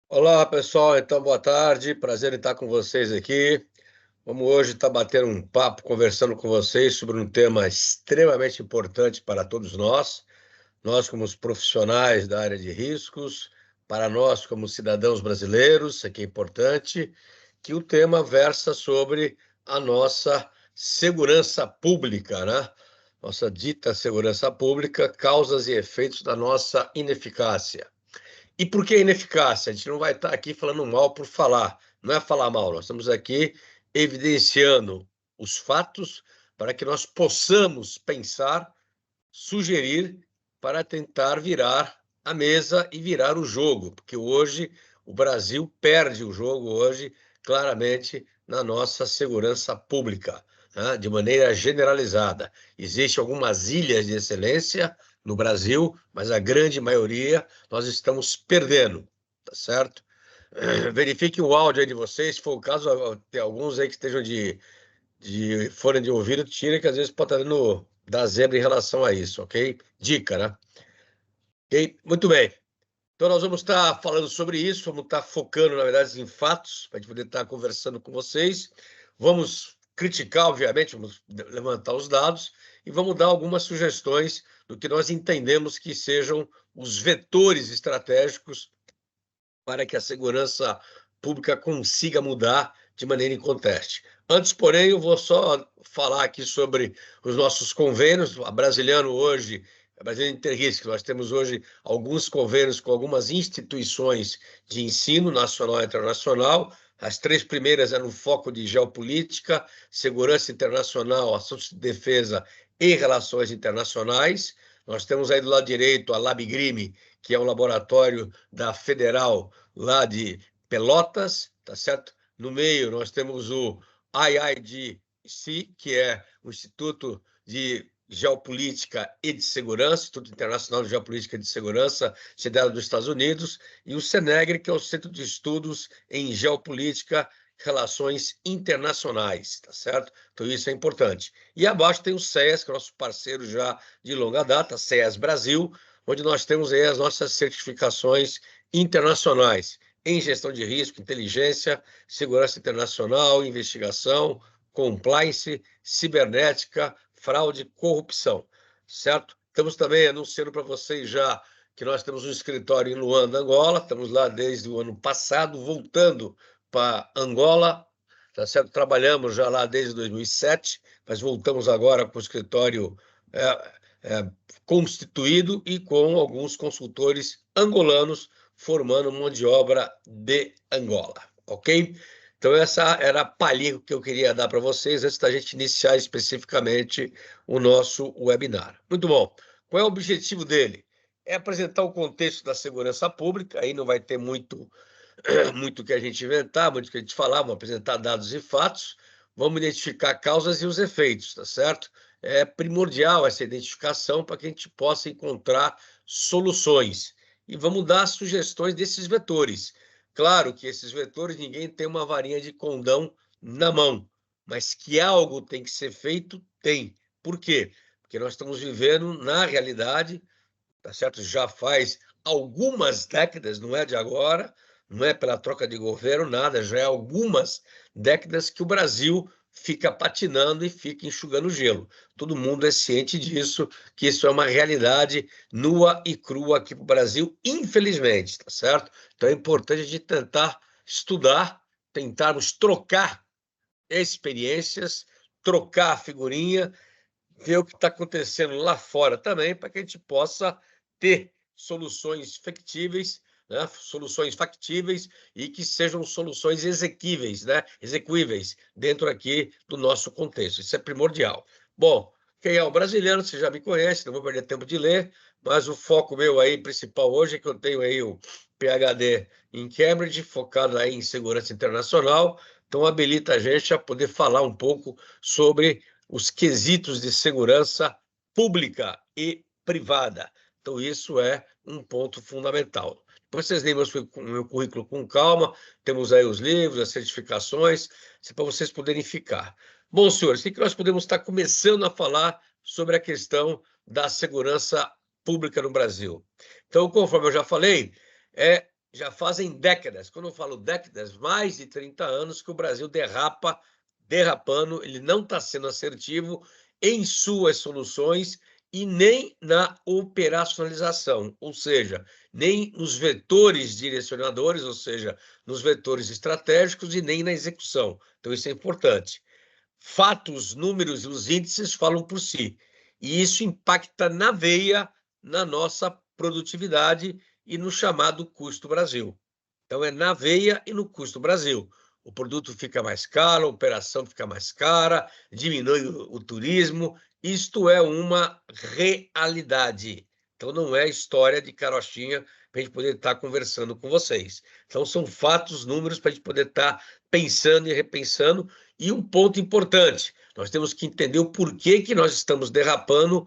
Olá, pessoal. Então, boa tarde. Prazer em estar com vocês aqui. Vamos hoje estar batendo um papo, conversando com vocês sobre um tema extremamente importante para todos nós como os profissionais da área de riscos, para nós como cidadãos brasileiros, isso aqui é importante, que o tema versa sobre a nossa segurança pública, né? Nossa dita segurança pública, causas e efeitos da nossa ineficácia. E por que ineficácia? A gente não vai estar aqui falando mal por falar, não é falar mal, nós estamos aqui evidenciando os fatos para que nós possamos pensar, sugerir para tentar virar a mesa e virar o jogo, porque hoje o Brasil perde o jogo hoje claramente na nossa segurança pública, né, de maneira generalizada. Existem algumas ilhas de excelência no Brasil, mas a grande maioria nós estamos perdendo, tá certo? Verifique o áudio aí de vocês, se for o caso, tem alguns aí que estejam de fone de ouvido, tira, que às vezes pode estar dando da zebra em relação a isso, ok? Dica, né? Ok? Muito bem. Então, nós vamos estar falando sobre isso, vamos estar focando, na verdade, em fatos, para a gente poder estar conversando com vocês. Vamos criticar, obviamente, vamos levantar os dados e vamos dar algumas sugestões do que nós entendemos que sejam os vetores estratégicos para que a segurança pública consiga mudar de maneira inconteste. Antes, porém, eu vou só falar aqui sobre os nossos convênios. A Brasiliano hoje, a Brasiliano Interrisc, nós temos hoje alguns convênios com algumas instituições de ensino nacional e internacional. As três primeiras eram no foco de geopolítica, segurança internacional, assuntos de defesa e relações internacionais. Nós temos aí do lado direito a LabGrime, que é um laboratório da Federal lá de Pelotas, tá certo? No meio nós temos o IIDC, que é o Instituto de Geopolítica e de Segurança, Instituto Internacional de Geopolítica e de Segurança, sediado dos Estados Unidos, e o CENEGRE, que é o Centro de Estudos em Geopolítica e Relações Internacionais, tá certo? Então isso é importante. E abaixo tem o CEAS, que é nosso parceiro já de longa data, CEAS Brasil, onde nós temos aí as nossas certificações internacionais em gestão de risco, inteligência, segurança internacional, investigação, compliance, cibernética, fraude, corrupção, certo? Estamos também anunciando para vocês já que nós temos um escritório em Luanda, Angola, estamos lá desde o ano passado, voltando para Angola, tá certo? Trabalhamos já lá desde 2007, mas voltamos agora com o escritório é, é, constituído e com alguns consultores angolanos formando mão de obra de Angola, ok? Então, essa era a palhinha que eu queria dar para vocês antes da gente iniciar especificamente o nosso webinar. Muito bom. Qual é o objetivo dele? É apresentar o contexto da segurança pública, aí não vai ter muito que a gente inventar, muito que a gente falar, vamos apresentar dados e fatos, vamos identificar causas e os efeitos, tá certo? É primordial essa identificação para que a gente possa encontrar soluções. E vamos dar sugestões desses vetores. Claro que esses vetores, ninguém tem uma varinha de condão na mão, mas que algo tem que ser feito, tem. Por quê? Porque nós estamos vivendo, na realidade, tá certo? Já faz algumas décadas, não é de agora, não é pela troca de governo, nada, já é algumas décadas que o Brasil fica patinando e fica enxugando gelo. Todo mundo é ciente disso, que isso é uma realidade nua e crua aqui para o Brasil, infelizmente, tá certo? Então é importante a gente tentar estudar, tentarmos trocar experiências, trocar a figurinha, ver o que está acontecendo lá fora também, para que a gente possa ter soluções factíveis, né? Soluções factíveis e que sejam soluções exequíveis, né? Execuíveis dentro aqui do nosso contexto. Isso é primordial. Bom, quem é o brasileiro, você já me conhece, não vou perder tempo de ler, mas o foco meu aí principal hoje é que eu tenho aí o PhD em Cambridge, focado aí em segurança internacional, então habilita a gente a poder falar um pouco sobre os quesitos de segurança pública e privada. Então, isso é um ponto fundamental. Depois vocês leem meu currículo com calma, temos aí os livros, as certificações, para vocês poderem ficar. Bom, senhores, o que nós podemos estar começando a falar sobre a questão da segurança pública no Brasil? Então, conforme eu já falei, é já fazem décadas, quando eu falo décadas, mais de 30 anos que o Brasil derrapando, ele não está sendo assertivo em suas soluções e nem na operacionalização, ou seja, nem nos vetores direcionadores, ou seja, nos vetores estratégicos e nem na execução. Então, isso é importante. Fatos, números e os índices falam por si. E isso impacta na veia, na nossa produtividade e no chamado custo Brasil. Então, é na veia e no custo Brasil. O produto fica mais caro, a operação fica mais cara, diminui o turismo. Isto é uma realidade. Então, não é história de carochinha para a gente poder estar conversando com vocês. Então, são fatos, números para a gente poder estar pensando e repensando. E um ponto importante, nós temos que entender o porquê que nós estamos derrapando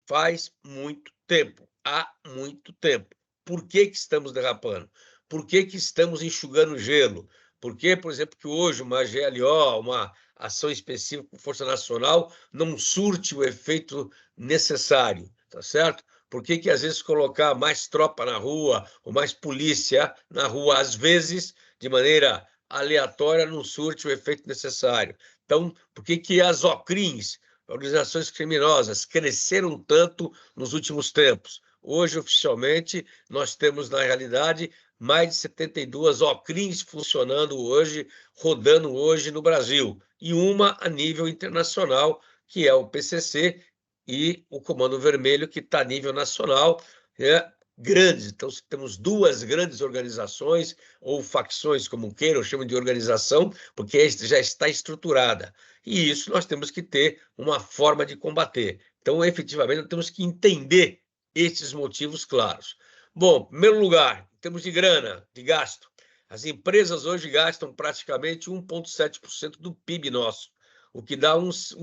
faz muito tempo. Há muito tempo. Por que que estamos derrapando? Por que que estamos enxugando gelo? Por que, por exemplo, que hoje uma GLO, uma ação específica com Força Nacional, não surte o efeito necessário, tá certo? Por que que, às vezes, colocar mais tropa na rua ou mais polícia na rua, às vezes, de maneira aleatória, não surte o efeito necessário? Então, por que que as OCRINs, organizações criminosas, cresceram tanto nos últimos tempos? Hoje, oficialmente, nós temos, na realidade, mais de 72 OCRINs funcionando hoje, rodando hoje no Brasil, e uma a nível internacional, que é o PCC, e o Comando Vermelho, que está a nível nacional, grandes. Então, temos duas grandes organizações, ou facções, como queiram, chamam de organização, porque já está estruturada. E isso nós temos que ter uma forma de combater. Então, efetivamente, nós temos que entender esses motivos claros. Bom, em primeiro lugar, em termos de grana, de gasto, as empresas hoje gastam praticamente 1,7% do PIB nosso, o que dá uns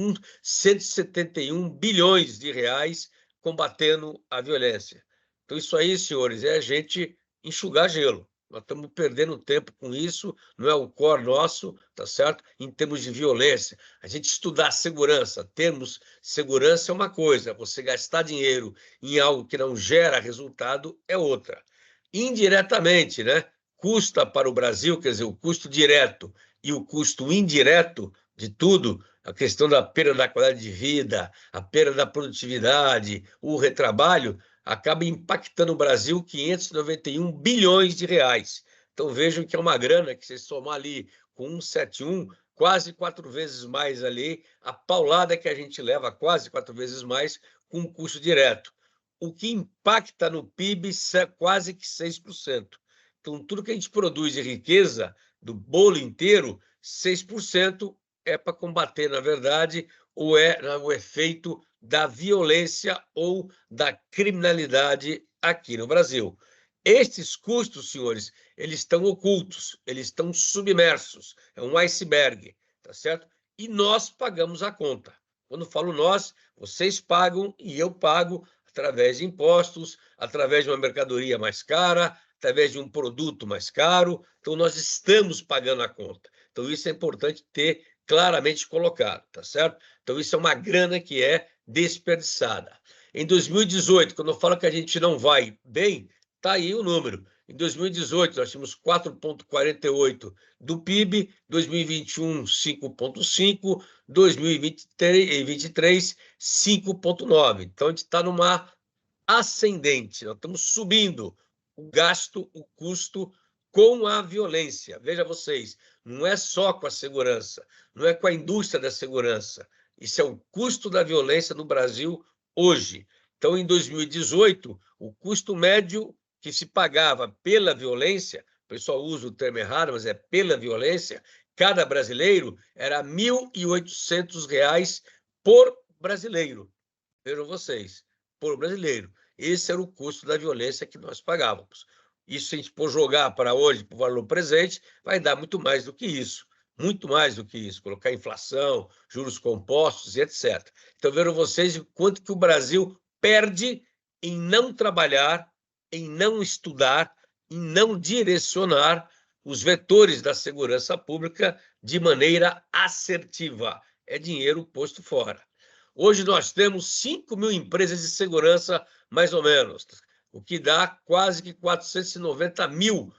171 bilhões de reais combatendo a violência. Então, isso aí, senhores, é a gente enxugar gelo. Nós estamos perdendo tempo com isso, não é o core nosso, tá certo? Em termos de violência. A gente estudar segurança, termos segurança é uma coisa, você gastar dinheiro em algo que não gera resultado é outra. Indiretamente, né? Custa para o Brasil, quer dizer, o custo direto e o custo indireto de tudo, a questão da perda da qualidade de vida, a perda da produtividade, o retrabalho, acaba impactando o Brasil 591 bilhões de reais. Então vejam que é uma grana que, se somar ali com 171, quase 4 vezes mais ali, a paulada que a gente leva, quase 4 vezes mais, com o custo direto. O que impacta no PIB é quase que 6%. Então, tudo que a gente produz de riqueza, do bolo inteiro, 6% é para combater, na verdade, o efeito da violência ou da criminalidade aqui no Brasil. Estes custos, senhores, eles estão ocultos, eles estão submersos, é um iceberg, tá certo? E nós pagamos a conta. Quando falo nós, vocês pagam e eu pago através de impostos, através de uma mercadoria mais cara, através de um produto mais caro. Então, nós estamos pagando a conta. Então, isso é importante ter claramente colocado, tá certo? Então, isso é uma grana que é desperdiçada. Em 2018, quando eu falo que a gente não vai bem, está aí o número. Em 2018, nós tínhamos 4,48% do PIB, 2021, 5,5%, 2023, 5,9%. Então, a gente está numa ascendente, nós estamos subindo o gasto, o custo com a violência. Veja vocês, não é só com a segurança, não é com a indústria da segurança. Isso é o custo da violência no Brasil hoje. Então, em 2018, o custo médio que se pagava pela violência, o pessoal usa o termo errado, mas é pela violência, cada brasileiro era R$ 1.800 por brasileiro. Vejam vocês, por brasileiro. Esse era o custo da violência que nós pagávamos. Isso, se a gente for jogar para hoje, para o valor presente, vai dar muito mais do que isso. Muito mais do que isso. Colocar inflação, juros compostos e etc. Então, vejam vocês o quanto que o Brasil perde em não trabalhar, em não estudar, em não direcionar os vetores da segurança pública de maneira assertiva. É dinheiro posto fora. Hoje nós temos 5 mil empresas de segurança, mais ou menos. o que dá quase que 490 mil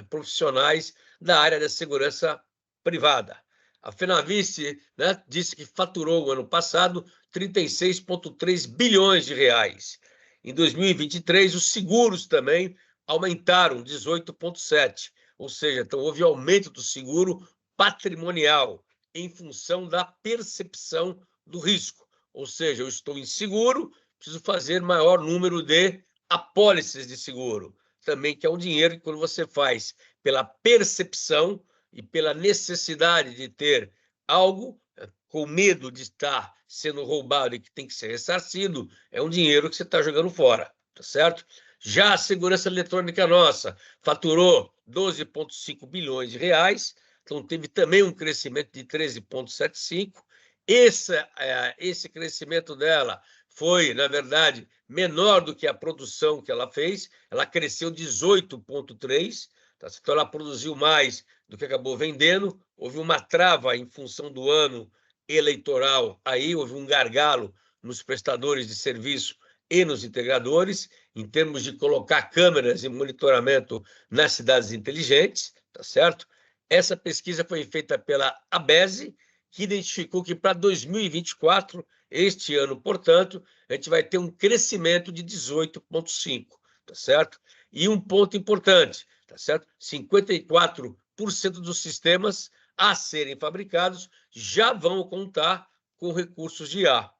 profissionais da área da segurança privada. A Fenavice, né, disse que faturou no ano passado 36,3 bilhões de reais. Em 2023, os seguros também aumentaram 18,7, ou seja, então houve aumento do seguro patrimonial em função da percepção do risco. Ou seja, eu estou inseguro, preciso fazer maior número de apólices de seguro. Também que é um dinheiro que, quando você faz pela percepção e pela necessidade de ter algo, com medo de estar sendo roubado e que tem que ser ressarcido, é um dinheiro que você está jogando fora, tá certo? Já a segurança eletrônica nossa faturou 12,5 bilhões de reais, então teve também um crescimento de 13,75. Esse crescimento dela foi, na verdade, menor do que a produção que ela fez, ela cresceu 18,3%, tá? Então ela produziu mais do que acabou vendendo, houve uma trava em função do ano eleitoral, aí houve um gargalo nos prestadores de serviço e nos integradores, em termos de colocar câmeras e monitoramento nas cidades inteligentes, tá certo? Essa pesquisa foi feita pela ABESE, que identificou que para 2024, este ano, portanto, a gente vai ter um crescimento de 18,5%, tá certo? E um ponto importante, tá certo? 54% dos sistemas a serem fabricados já vão contar com recursos de IA.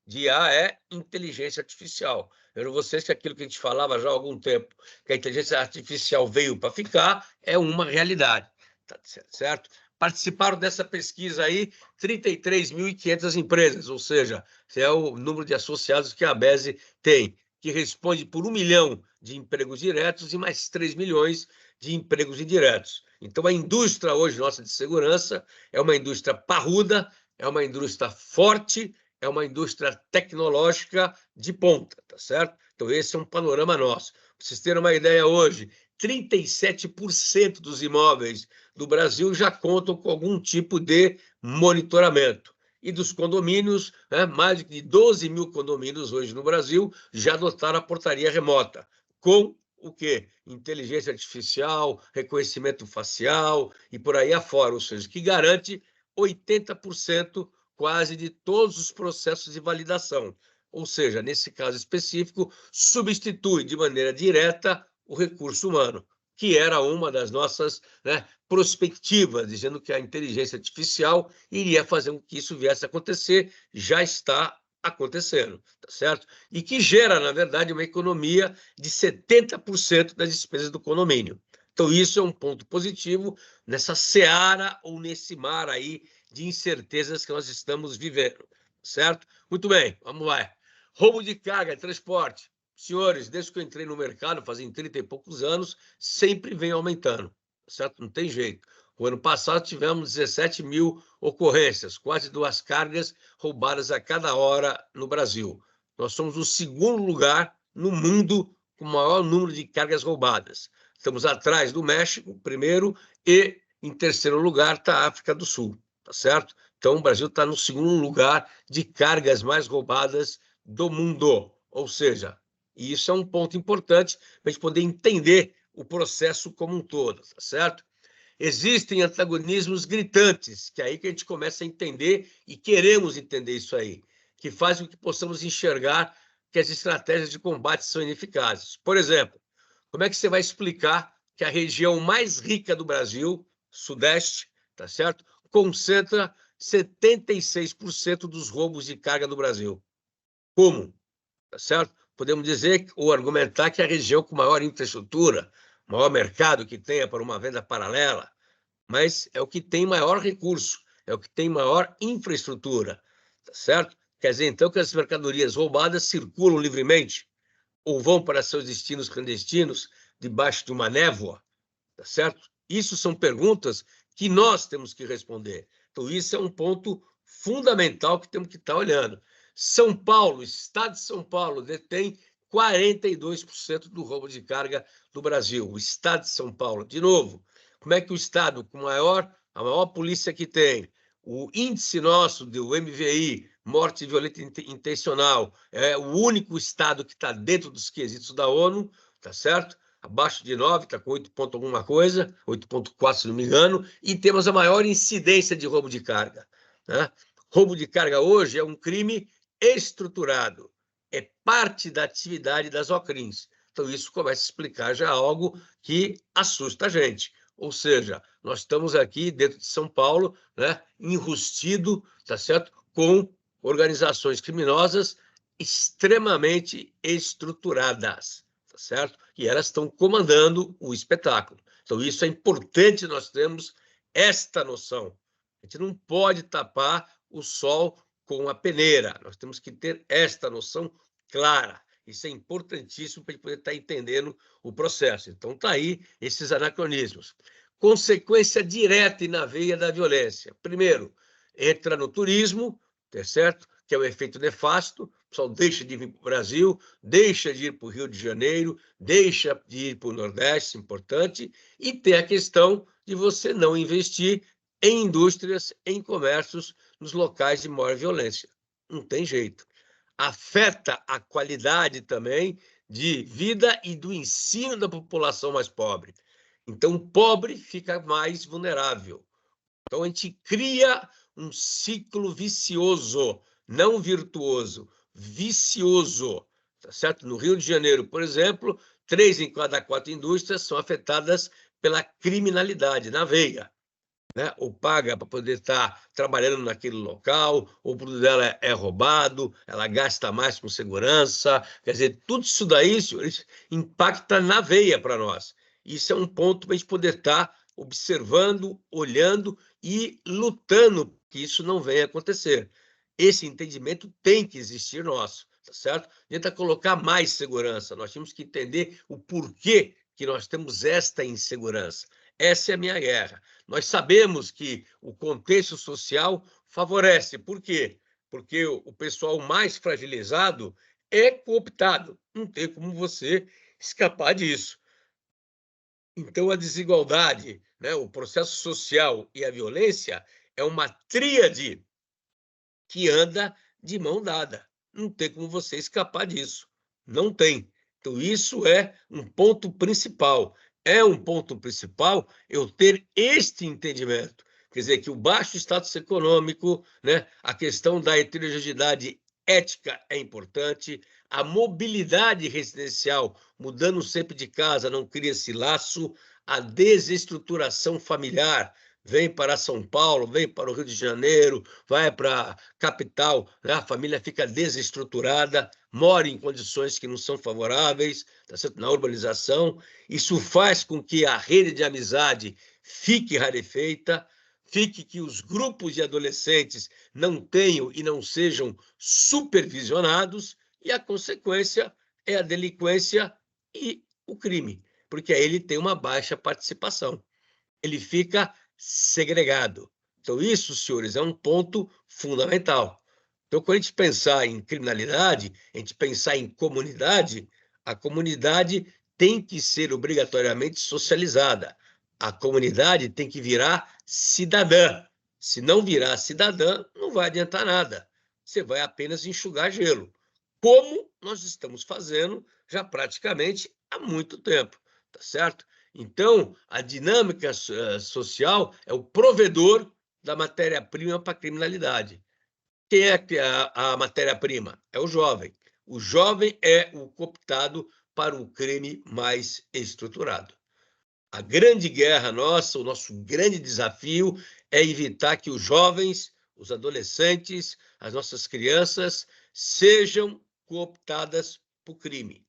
De IA é inteligência artificial. Lembro vocês que aquilo que a gente falava já há algum tempo, que a inteligência artificial veio para ficar, é uma realidade, tá certo? Participaram dessa pesquisa aí 33.500 empresas, ou seja, é o número de associados que a ABESE tem, que responde por 1 milhão de empregos diretos e mais 3 milhões de empregos indiretos. Então, a indústria hoje nossa de segurança é uma indústria parruda, é uma indústria forte, é uma indústria tecnológica de ponta, tá certo? Então, esse é um panorama nosso. Para vocês terem uma ideia, hoje, 37% dos imóveis do Brasil já contam com algum tipo de monitoramento. E dos condomínios, né, mais de 12 mil condomínios hoje no Brasil já adotaram a portaria remota, com o quê? Inteligência artificial, reconhecimento facial e por aí afora, ou seja, que garante 80% quase de todos os processos de validação. Ou seja, nesse caso específico, substitui de maneira direta o recurso humano, que era uma das nossas, né, perspectivas, dizendo que a inteligência artificial iria fazer com que isso viesse a acontecer, já está acontecendo, tá certo? E que gera, na verdade, uma economia de 70% das despesas do condomínio. Então, isso é um ponto positivo nessa seara ou nesse mar aí de incertezas que nós estamos vivendo, certo? Muito bem, vamos lá. Roubo de carga, transporte. Senhores, desde que eu entrei no mercado, fazem 30 e poucos anos, sempre vem aumentando, certo? Não tem jeito. O ano passado tivemos 17 mil ocorrências, quase 2 cargas roubadas a cada hora no Brasil. Nós somos o segundo lugar no mundo com o maior número de cargas roubadas. Estamos atrás do México, primeiro, e em terceiro lugar está a África do Sul, tá certo? Então, o Brasil está no segundo lugar de cargas mais roubadas do mundo. Ou seja, isso é um ponto importante para a gente poder entender o processo como um todo, tá certo? Existem antagonismos gritantes, que é aí que a gente começa a entender e queremos entender isso aí, que faz com que possamos enxergar que as estratégias de combate são ineficazes. Por exemplo, como é que você vai explicar que a região mais rica do Brasil, Sudeste, tá certo, concentra 76% dos roubos de carga do Brasil? Como? Tá certo? Podemos dizer ou argumentar que é a região com maior infraestrutura, maior mercado que tenha para uma venda paralela, mas é o que tem maior recurso, é o que tem maior infraestrutura, tá certo? Quer dizer, então, que as mercadorias roubadas circulam livremente ou vão para seus destinos clandestinos debaixo de uma névoa, tá certo? Isso são perguntas que nós temos que responder. Então, isso é um ponto fundamental que temos que estar olhando. São Paulo, Estado de São Paulo, detém 42% do roubo de carga do Brasil. O Estado de São Paulo, de novo, como é que o Estado com a maior polícia que tem, o índice nosso do MVI morte violenta intencional. É o único estado que está dentro dos quesitos da ONU, tá certo? Abaixo de 9, está com 8 ponto alguma coisa, 8,4, se não me engano, e temos a maior incidência de roubo de carga, né? Roubo de carga hoje é um crime estruturado, é parte da atividade das OCRIMs. Então, isso começa a explicar já algo que assusta a gente. Ou seja, nós estamos aqui dentro de São Paulo, né, enrustido, tá certo? Com organizações criminosas extremamente estruturadas, tá certo? E elas estão comandando o espetáculo. Então, isso é importante nós termos esta noção. A gente não pode tapar o sol com a peneira. Nós temos que ter esta noção clara. Isso é importantíssimo para a gente poder estar entendendo o processo. Então, está aí esses anacronismos. Consequência direta e na veia da violência. Primeiro, entra no turismo, tá certo? Que é o efeito nefasto. O pessoal deixa de vir para o Brasil, deixa de ir para o Rio de Janeiro, deixa de ir para o Nordeste, importante, e tem a questão de você não investir em indústrias, em comércios, nos locais de maior violência. Não tem jeito. Afeta a qualidade também de vida e do ensino da população mais pobre. Então, o pobre fica mais vulnerável. Então, a gente cria um ciclo vicioso, não virtuoso, vicioso. Tá certo? No Rio de Janeiro, por exemplo, 3 em cada 4 indústrias são afetadas pela criminalidade na veia, né? Ou paga para poder estar trabalhando naquele local, ou o produto dela é roubado, ela gasta mais com segurança. Quer dizer, tudo isso daí, senhores, impacta na veia para nós. Isso é um ponto para a gente poder estar observando, olhando e lutando que isso não venha a acontecer. Esse entendimento tem que existir nosso, tá certo? Tenta colocar mais segurança. Nós temos que entender o porquê que nós temos esta insegurança. Essa é a minha guerra. Nós sabemos que o contexto social favorece. Por quê? Porque o pessoal mais fragilizado é cooptado. Não tem como você escapar disso. Então, a desigualdade, né, o processo social e a violência é uma tríade que anda de mão dada. Não tem como você escapar disso. Não tem. Então, isso é um ponto principal. É um ponto principal eu ter este entendimento. Quer dizer, que o baixo status econômico, né, a questão da heterogeneidade ética é importante, a mobilidade residencial, mudando sempre de casa, não cria esse laço, a desestruturação familiar, vem para São Paulo, vem para o Rio de Janeiro, vai para a capital, né? A família fica desestruturada, mora em condições que não são favoráveis, tá certo? Na urbanização. Isso faz com que a rede de amizade fique rarefeita, fique que os grupos de adolescentes não tenham e não sejam supervisionados, e a consequência é a delinquência e o crime, porque aí ele tem uma baixa participação. Ele fica segregado. Então, isso, senhores, é um ponto fundamental. Então, quando a gente pensar em criminalidade, a gente pensar em comunidade, a comunidade tem que ser obrigatoriamente socializada. A comunidade tem que virar cidadã. Se não virar cidadã, não vai adiantar nada. Você vai apenas enxugar gelo, como nós estamos fazendo já praticamente há muito tempo, tá certo? Então, a dinâmica social é o provedor da matéria-prima para a criminalidade. Quem é a matéria-prima? É o jovem. O jovem é o cooptado para o crime mais estruturado. A grande guerra nossa, o nosso grande desafio é evitar que os jovens, os adolescentes, as nossas crianças sejam cooptadas para o crime.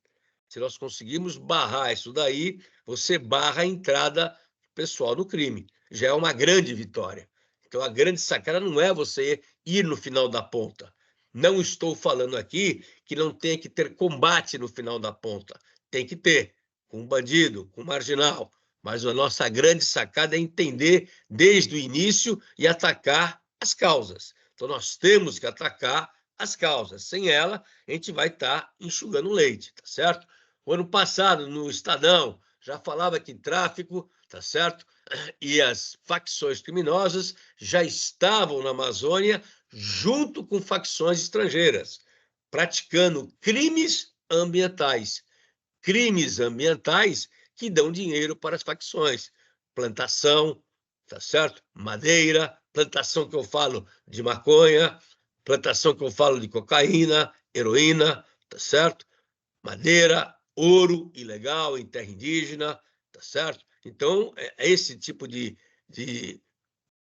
Se nós conseguirmos barrar isso daí, você barra a entrada pessoal no crime. Já é uma grande vitória. Então, a grande sacada não é você ir no final da ponta. Não estou falando aqui que não tem que ter combate no final da ponta. Tem que ter, com bandido, com marginal. Mas a nossa grande sacada é entender desde o início e atacar as causas. Então, nós temos que atacar as causas. Sem ela, a gente vai estar enxugando leite, tá certo? O ano passado, no Estadão, já falava que tráfico, tá certo? E as facções criminosas já estavam na Amazônia junto com facções estrangeiras, praticando crimes ambientais. Crimes ambientais que dão dinheiro para as facções. Plantação, tá certo? Madeira, plantação que eu falo de maconha, plantação que eu falo de cocaína, heroína, tá certo? Madeira, ouro ilegal em terra indígena, tá certo? Então, esse tipo de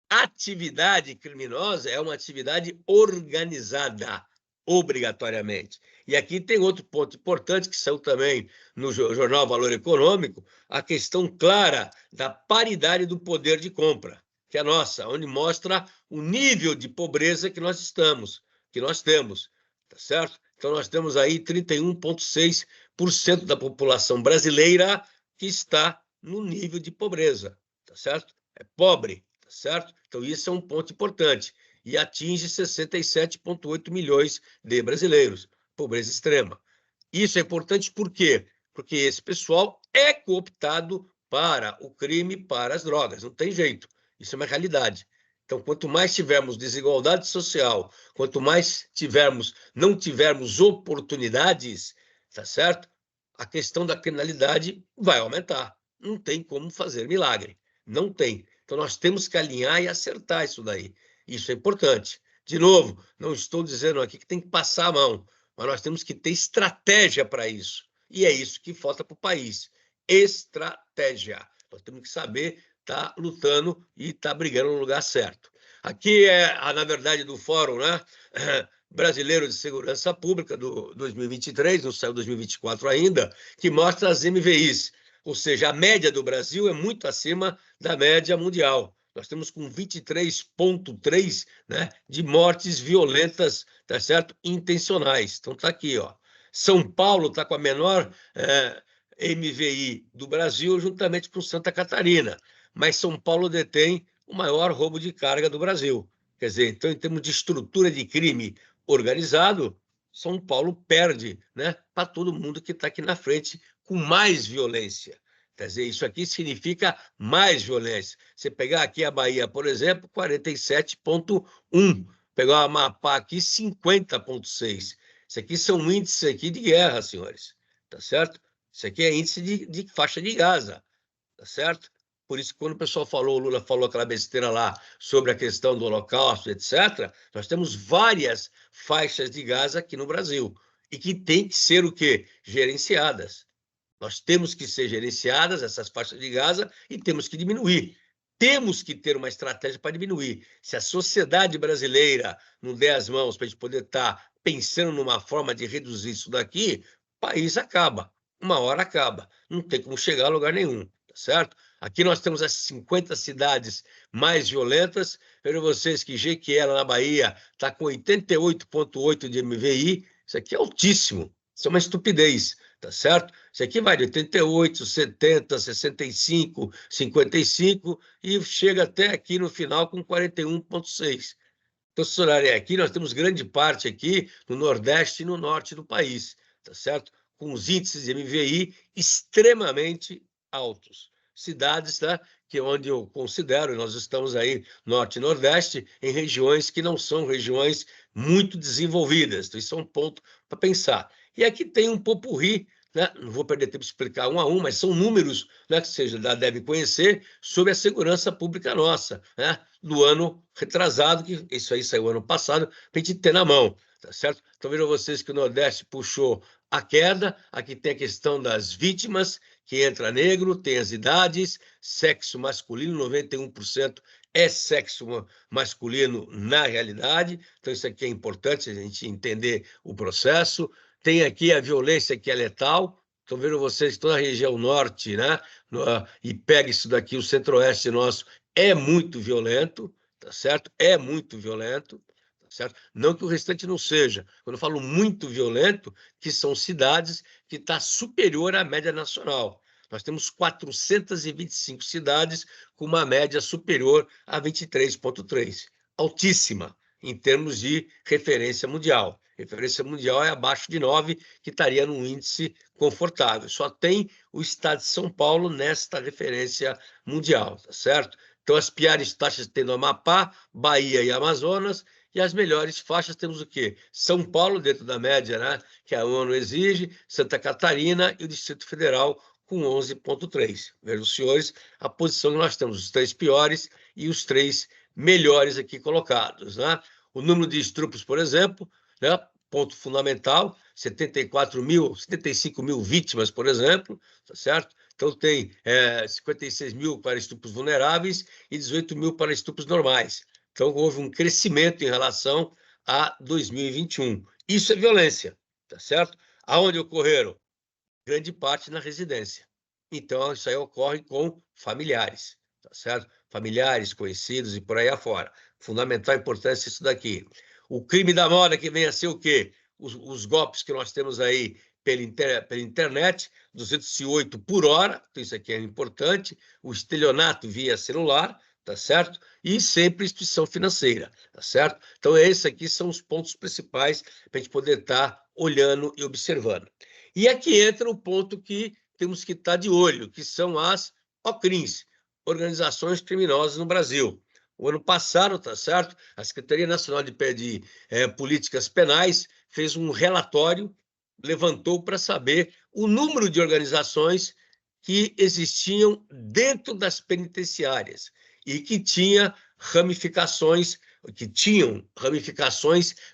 atividade criminosa é uma atividade organizada, obrigatoriamente. E aqui tem outro ponto importante que saiu também no jornal Valor Econômico, a questão clara da paridade do poder de compra, que é nossa, onde mostra o nível de pobreza que nós temos, tá certo? Então nós temos aí 31,6% da população brasileira que está no nível de pobreza, tá certo? É pobre, tá certo? Então isso é um ponto importante e atinge 67,8 milhões de brasileiros, pobreza extrema. Isso é importante por quê? Porque esse pessoal é cooptado para o crime, para as drogas, não tem jeito, isso é uma realidade. Então, quanto mais tivermos desigualdade social, quanto mais não tivermos oportunidades, tá certo? A questão da criminalidade vai aumentar. Não tem como fazer milagre, não tem. Então, nós temos que alinhar e acertar isso daí. Isso é importante. De novo, não estou dizendo aqui que tem que passar a mão, mas nós temos que ter estratégia para isso. E é isso que falta para o país. Estratégia. Nós temos que saber estar lutando e estar brigando no lugar certo. Aqui é, na verdade, do Fórum, né? Brasileiro de Segurança Pública do 2023, não saiu 2024 ainda, que mostra as MVIs. Ou seja, a média do Brasil é muito acima da média mundial. Nós temos com 23,3, né, de mortes violentas, tá certo? Intencionais. Então está aqui, ó. São Paulo está com a menor MVI do Brasil, juntamente com Santa Catarina. Mas São Paulo detém o maior roubo de carga do Brasil. Quer dizer, então, em termos de estrutura de crime organizado, São Paulo perde, né, para todo mundo que está aqui na frente com mais violência. Quer dizer, isso aqui significa mais violência. Você pegar aqui a Bahia, por exemplo, 47,1. Pegar o Amapá aqui, 50,6. Isso aqui são índices aqui de guerra, senhores. Tá certo? Isso aqui é índice de faixa de Gaza. Tá certo? Por isso, quando o pessoal falou, o Lula falou aquela besteira lá sobre a questão do Holocausto, etc., nós temos várias faixas de Gaza aqui no Brasil e que tem que ser o quê? Gerenciadas. Nós temos que ser gerenciadas, essas faixas de Gaza, e temos que diminuir. Temos que ter uma estratégia para diminuir. Se a sociedade brasileira não der as mãos para a gente poder estar pensando numa forma de reduzir isso daqui, o país acaba. Uma hora acaba. Não tem como chegar a lugar nenhum, tá certo? Aqui nós temos as 50 cidades mais violentas. Vejo vocês que Jequié, na Bahia, está com 88,8 de MVI. Isso aqui é altíssimo. Isso é uma estupidez, tá certo? Isso aqui vai de 88, 70, 65, 55 e chega até aqui no final com 41,6. Então, se olharem aqui, nós temos grande parte aqui no Nordeste e no Norte do país, tá certo? Com os índices de MVI extremamente altos. Cidades, tá? Que é onde eu considero, nós estamos aí, Norte e Nordeste, em regiões que não são regiões muito desenvolvidas. Então, isso é um ponto para pensar. E aqui tem um popurrí, né? Não vou perder tempo de explicar um a um, mas são números, né, que você já deve conhecer, sobre a segurança pública nossa, né? Do ano retrasado, que isso aí saiu ano passado, para a gente ter na mão, tá certo? Então vejam vocês que o Nordeste puxou a queda, aqui tem a questão das vítimas, que entra negro, tem as idades, sexo masculino, 91% é sexo masculino na realidade, então isso aqui é importante a gente entender o processo. Tem aqui a violência que é letal, estão vendo vocês que toda a região norte, né? E pega isso daqui, o centro-oeste nosso é muito violento, tá certo? É muito violento, tá certo? Não que o restante não seja. Quando eu falo muito violento, que são cidades que está superior à média nacional. Nós temos 425 cidades com uma média superior a 23,3, altíssima em termos de referência mundial. Referência mundial é abaixo de 9, que estaria num índice confortável. Só tem o estado de São Paulo nesta referência mundial, tá certo? Então, as piores taxas tem no Amapá, Bahia e Amazonas, e as melhores faixas temos o quê? São Paulo, dentro da média, né, que a ONU exige, Santa Catarina e o Distrito Federal, com 11,3. Vejam, senhores, a posição que nós temos, os 3 piores e os 3 melhores aqui colocados, né? O número de estupros, por exemplo, né? Ponto fundamental, 75 mil vítimas, por exemplo, tá certo? Então, tem 56 mil para estupros vulneráveis e 18 mil para estupros normais. Então, houve um crescimento em relação a 2021. Isso é violência, tá certo? Aonde ocorreram? Grande parte na residência. Então, isso aí ocorre com familiares, tá certo? Familiares, conhecidos e por aí afora. Fundamental importância isso daqui. O crime da moda, que vem a ser o quê? Os golpes que nós temos aí pela internet, 208 por hora, então isso aqui é importante. O estelionato via celular, tá certo? E sempre instituição financeira, tá certo? Então, esses aqui são os pontos principais para a gente poder estar olhando e observando. E aqui entra o ponto que temos que estar de olho, que são as OCRIMs, Organizações Criminosas no Brasil. O ano passado, tá certo? A Secretaria Nacional de Políticas Penais fez um relatório, levantou para saber o número de organizações que existiam dentro das penitenciárias e que tinham ramificações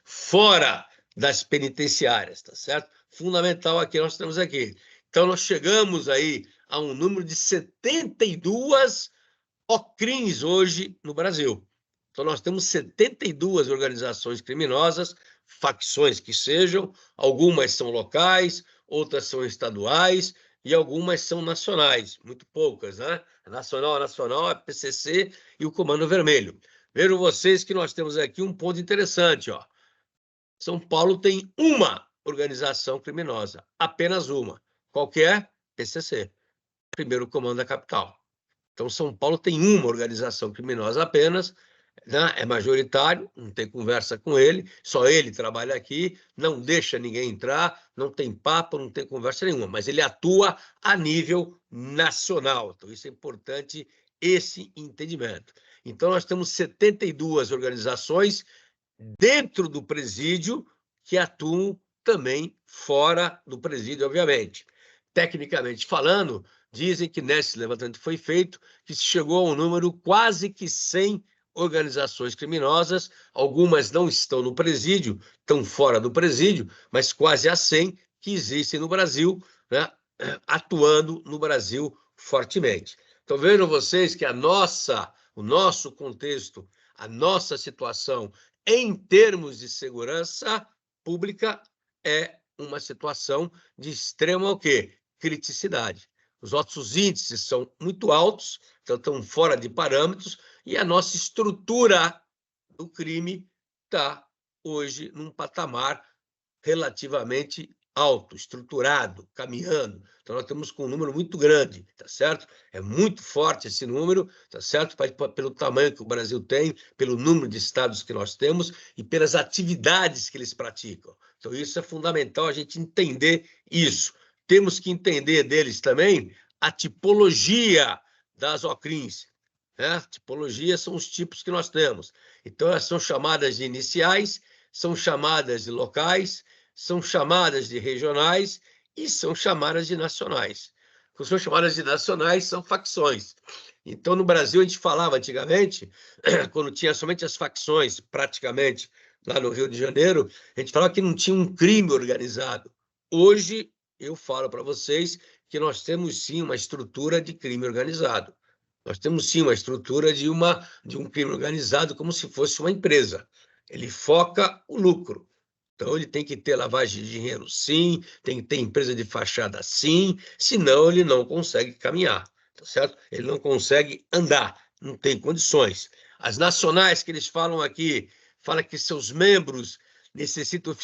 fora das penitenciárias, tá certo? Fundamental aqui, nós temos aqui. Então, nós chegamos aí a um número de 72 OCRIMs hoje no Brasil. Então, nós temos 72 organizações criminosas, facções que sejam, algumas são locais, outras são estaduais e algumas são nacionais, muito poucas, né? A nacional, a PCC e o Comando Vermelho. Vejam vocês que nós temos aqui um ponto interessante, ó. São Paulo tem uma organização criminosa, apenas uma. Qual que é? PCC, Primeiro Comando da Capital. Então, São Paulo tem uma organização criminosa apenas, né? É majoritário, não tem conversa com ele, só ele trabalha aqui, não deixa ninguém entrar, não tem papo, não tem conversa nenhuma, mas ele atua a nível nacional. Então, isso é importante, esse entendimento. Então, nós temos 72 organizações dentro do presídio que atuam também fora do presídio, obviamente. Tecnicamente falando, dizem que nesse levantamento que foi feito, que se chegou a um número quase que 100 organizações criminosas, algumas não estão no presídio, estão fora do presídio, mas quase a 100 que existem no Brasil, né, atuando no Brasil fortemente. Então, vejam vocês que o nosso contexto, a nossa situação em termos de segurança pública é uma situação de extrema o quê? Criticidade. Os nossos índices são muito altos, então estão fora de parâmetros, e a nossa estrutura do crime está hoje num patamar relativamente alto, estruturado, caminhando. Então, nós estamos com um número muito grande, tá certo? É muito forte esse número, tá certo? Pelo tamanho que o Brasil tem, pelo número de estados que nós temos e pelas atividades que eles praticam. Então, isso é fundamental a gente entender isso. Temos que entender deles também a tipologia das OCRIMs. Né? Tipologia são os tipos que nós temos. Então, elas são chamadas de iniciais, são chamadas de locais, são chamadas de regionais e são chamadas de nacionais. Quando são chamadas de nacionais, são facções. Então, no Brasil, a gente falava antigamente, quando tinha somente as facções, praticamente, lá no Rio de Janeiro, a gente falava que não tinha um crime organizado. Hoje, eu falo para vocês que nós temos, sim, uma estrutura de crime organizado. Nós temos, sim, uma estrutura de um crime organizado como se fosse uma empresa. Ele foca o lucro. Então, ele tem que ter lavagem de dinheiro, sim, tem que ter empresa de fachada, sim, senão ele não consegue caminhar, tá certo? Ele não consegue andar, não tem condições. As nacionais que eles falam aqui, fala que seus membros necessitam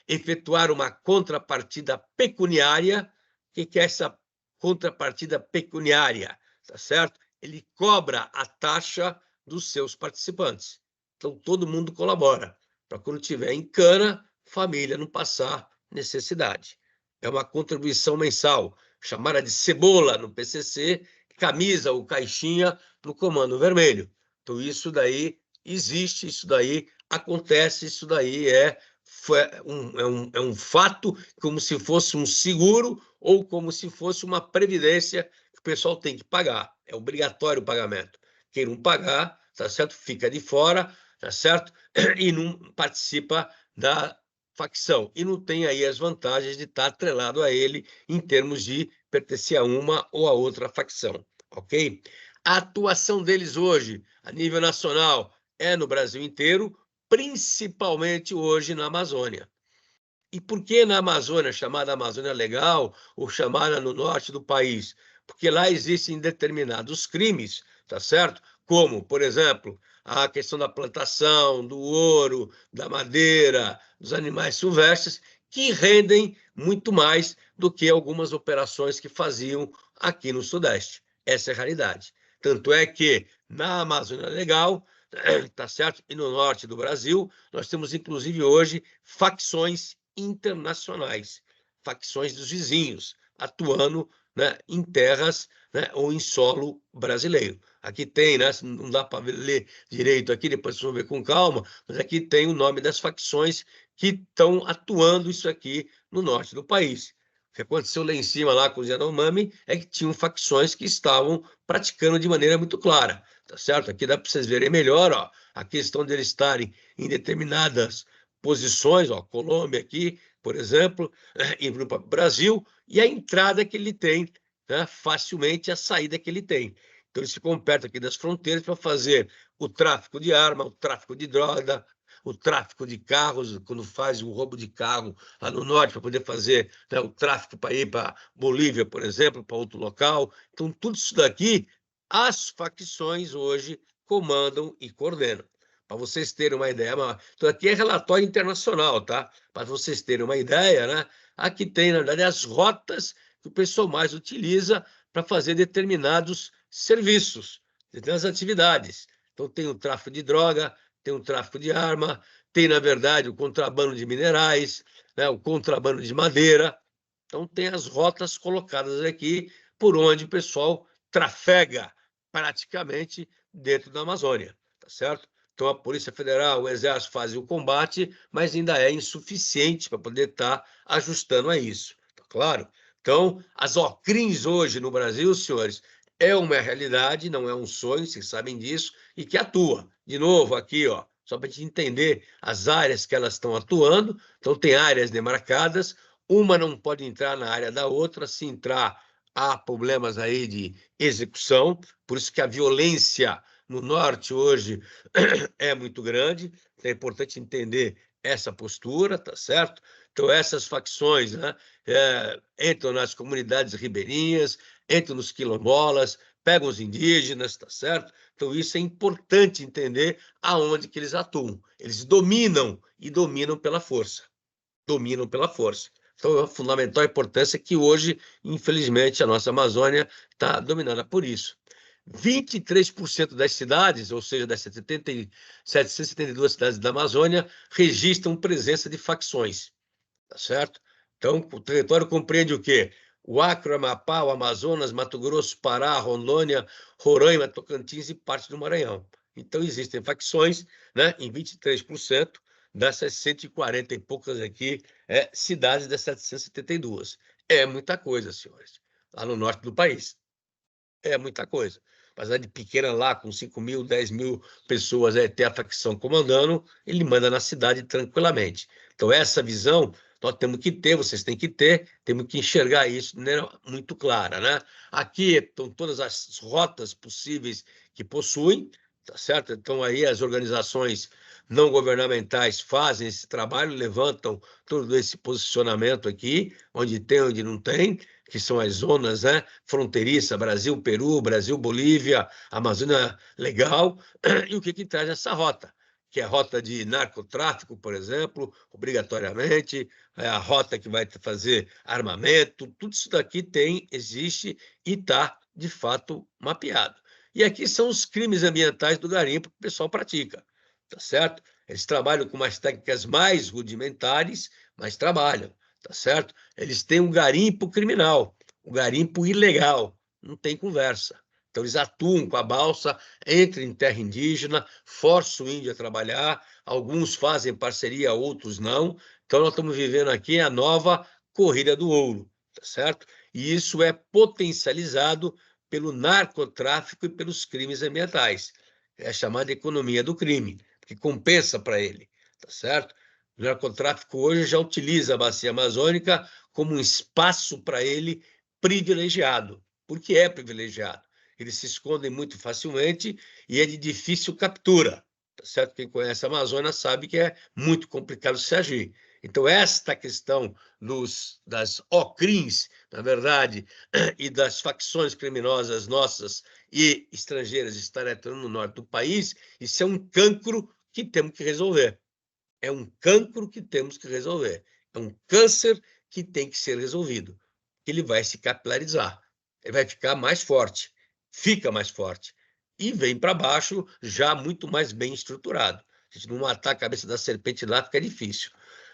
efetuar uma contrapartida pecuniária. O que é essa contrapartida pecuniária? Tá certo? Ele cobra a taxa dos seus participantes. Então, todo mundo colabora para quando tiver em cana, família não passar necessidade. É uma contribuição mensal, chamada de cebola no PCC, camisa ou caixinha no Comando Vermelho. Então, isso daí existe, isso daí acontece, isso daí é um fato, como se fosse um seguro ou como se fosse uma previdência que o pessoal tem que pagar. É obrigatório o pagamento. Quem não pagar, tá certo? Fica de fora, tá certo? E não participa da facção. E não tem aí as vantagens de estar atrelado a ele em termos de pertencer a uma ou a outra facção, ok? A atuação deles hoje, a nível nacional, é no Brasil inteiro, principalmente hoje na Amazônia. E por que na Amazônia, chamada Amazônia Legal, ou chamada no norte do país? Porque lá existem determinados crimes, tá certo? Como, por exemplo, a questão da plantação, do ouro, da madeira, dos animais silvestres, que rendem muito mais do que algumas operações que faziam aqui no Sudeste. Essa é a realidade. Tanto é que na Amazônia Legal, tá certo? E no norte do Brasil, nós temos inclusive hoje facções internacionais, facções dos vizinhos, atuando, né, em terras, né, ou em solo brasileiro. Aqui tem, né, não dá para ler direito aqui, depois vocês vão ver com calma, mas aqui tem o nome das facções que estão atuando isso aqui no norte do país. O que aconteceu lá em cima, lá com os Yanomami, é que tinham facções que estavam praticando de maneira muito clara, tá certo? Aqui dá para vocês verem melhor, ó, a questão deles estarem em determinadas posições, ó, Colômbia aqui, por exemplo, indo para o Brasil, e a entrada que ele tem, né, facilmente a saída que ele tem. Então, eles ficam perto aqui das fronteiras para fazer o tráfico de arma, o tráfico de droga, o tráfico de carros, quando faz o roubo de carro lá no norte, para poder fazer, né, o tráfico para ir para Bolívia, por exemplo, para outro local. Então, tudo isso daqui, as facções hoje comandam e coordenam. Para vocês terem uma ideia, então aqui é relatório internacional, tá? Para vocês terem uma ideia, né? Aqui tem, na verdade, as rotas que o pessoal mais utiliza para fazer determinados serviços, determinadas atividades. Então, tem o tráfico de droga, tem o tráfico de arma, tem, na verdade, o contrabando de minerais, né? O contrabando de madeira. Então, tem as rotas colocadas aqui por onde o pessoal trafega praticamente dentro da Amazônia, tá certo? Então, a Polícia Federal, o Exército fazem o combate, mas ainda é insuficiente para poder estar ajustando a isso, tá claro? Então, as OCRIMs hoje no Brasil, senhores, é uma realidade, não é um sonho, vocês sabem disso, e que atua. De novo, aqui, ó, só para a gente entender as áreas que elas estão atuando. Então, tem áreas demarcadas, uma não pode entrar na área da outra, se entrar, há problemas aí de execução, por isso que a violência no norte hoje é muito grande, é importante entender essa postura, tá certo? Então, essas facções, né, entram nas comunidades ribeirinhas, entram nos quilombolas, pegam os indígenas, tá certo? Então, isso é importante entender aonde que eles atuam. Eles dominam e dominam pela força. Dominam pela força. Então, é fundamental a importância que hoje, infelizmente, a nossa Amazônia está dominada por isso. 23% das cidades, ou seja, das 772 cidades da Amazônia, registram presença de facções, tá certo? Então, o território compreende o quê? O Acre, o Amapá, o Amazonas, Mato Grosso, Pará, Rondônia, Roraima, Tocantins e parte do Maranhão. Então, existem facções, né, em 23% dessas 140 e poucas aqui cidades das 772. É muita coisa, senhores, lá no norte do país. É muita coisa. Apesar de pequena lá, com 5.000, 10.000 pessoas, ter a facção comandando, ele manda na cidade tranquilamente. Então, essa visão nós temos que ter, vocês têm que ter, temos que enxergar isso de maneira muito clara, né? Aqui estão todas as rotas possíveis que possuem, tá certo? Então, aí as organizações não governamentais fazem esse trabalho, levantam todo esse posicionamento aqui, onde tem, onde não tem, que são as zonas, né, fronteiriça, Brasil, Peru, Brasil, Bolívia, Amazônia Legal, e o que traz essa rota, que é a rota de narcotráfico, por exemplo, obrigatoriamente, é a rota que vai fazer armamento, tudo isso daqui tem, existe e está, de fato, mapeado. E aqui são os crimes ambientais do garimpo que o pessoal pratica, tá certo? Eles trabalham com umas técnicas mais rudimentares, mas trabalham, tá certo? Eles têm um garimpo criminal, um garimpo ilegal, não tem conversa. Então, eles atuam com a balsa, entram em terra indígena, forçam o índio a trabalhar, alguns fazem parceria, outros não. Então, nós estamos vivendo aqui a nova corrida do ouro, tá certo? E isso é potencializado pelo narcotráfico e pelos crimes ambientais. É a chamada economia do crime, que compensa para ele, tá certo? O narcotráfico hoje já utiliza a bacia amazônica como um espaço para ele privilegiado, porque é privilegiado. Eles se escondem muito facilmente e é de difícil captura, tá certo? Quem conhece a Amazônia sabe que é muito complicado se agir. Então, esta questão das OCRIMs, na verdade, e das facções criminosas nossas e estrangeiras estarem atuando no norte do país, isso é um cancro que temos que resolver. É um cancro que temos que resolver. É um câncer que tem que ser resolvido. Ele vai se capilarizar, ele vai ficar mais forte, fica mais forte e vem para baixo já muito mais bem estruturado. A gente não matar a cabeça da serpente lá fica difícil.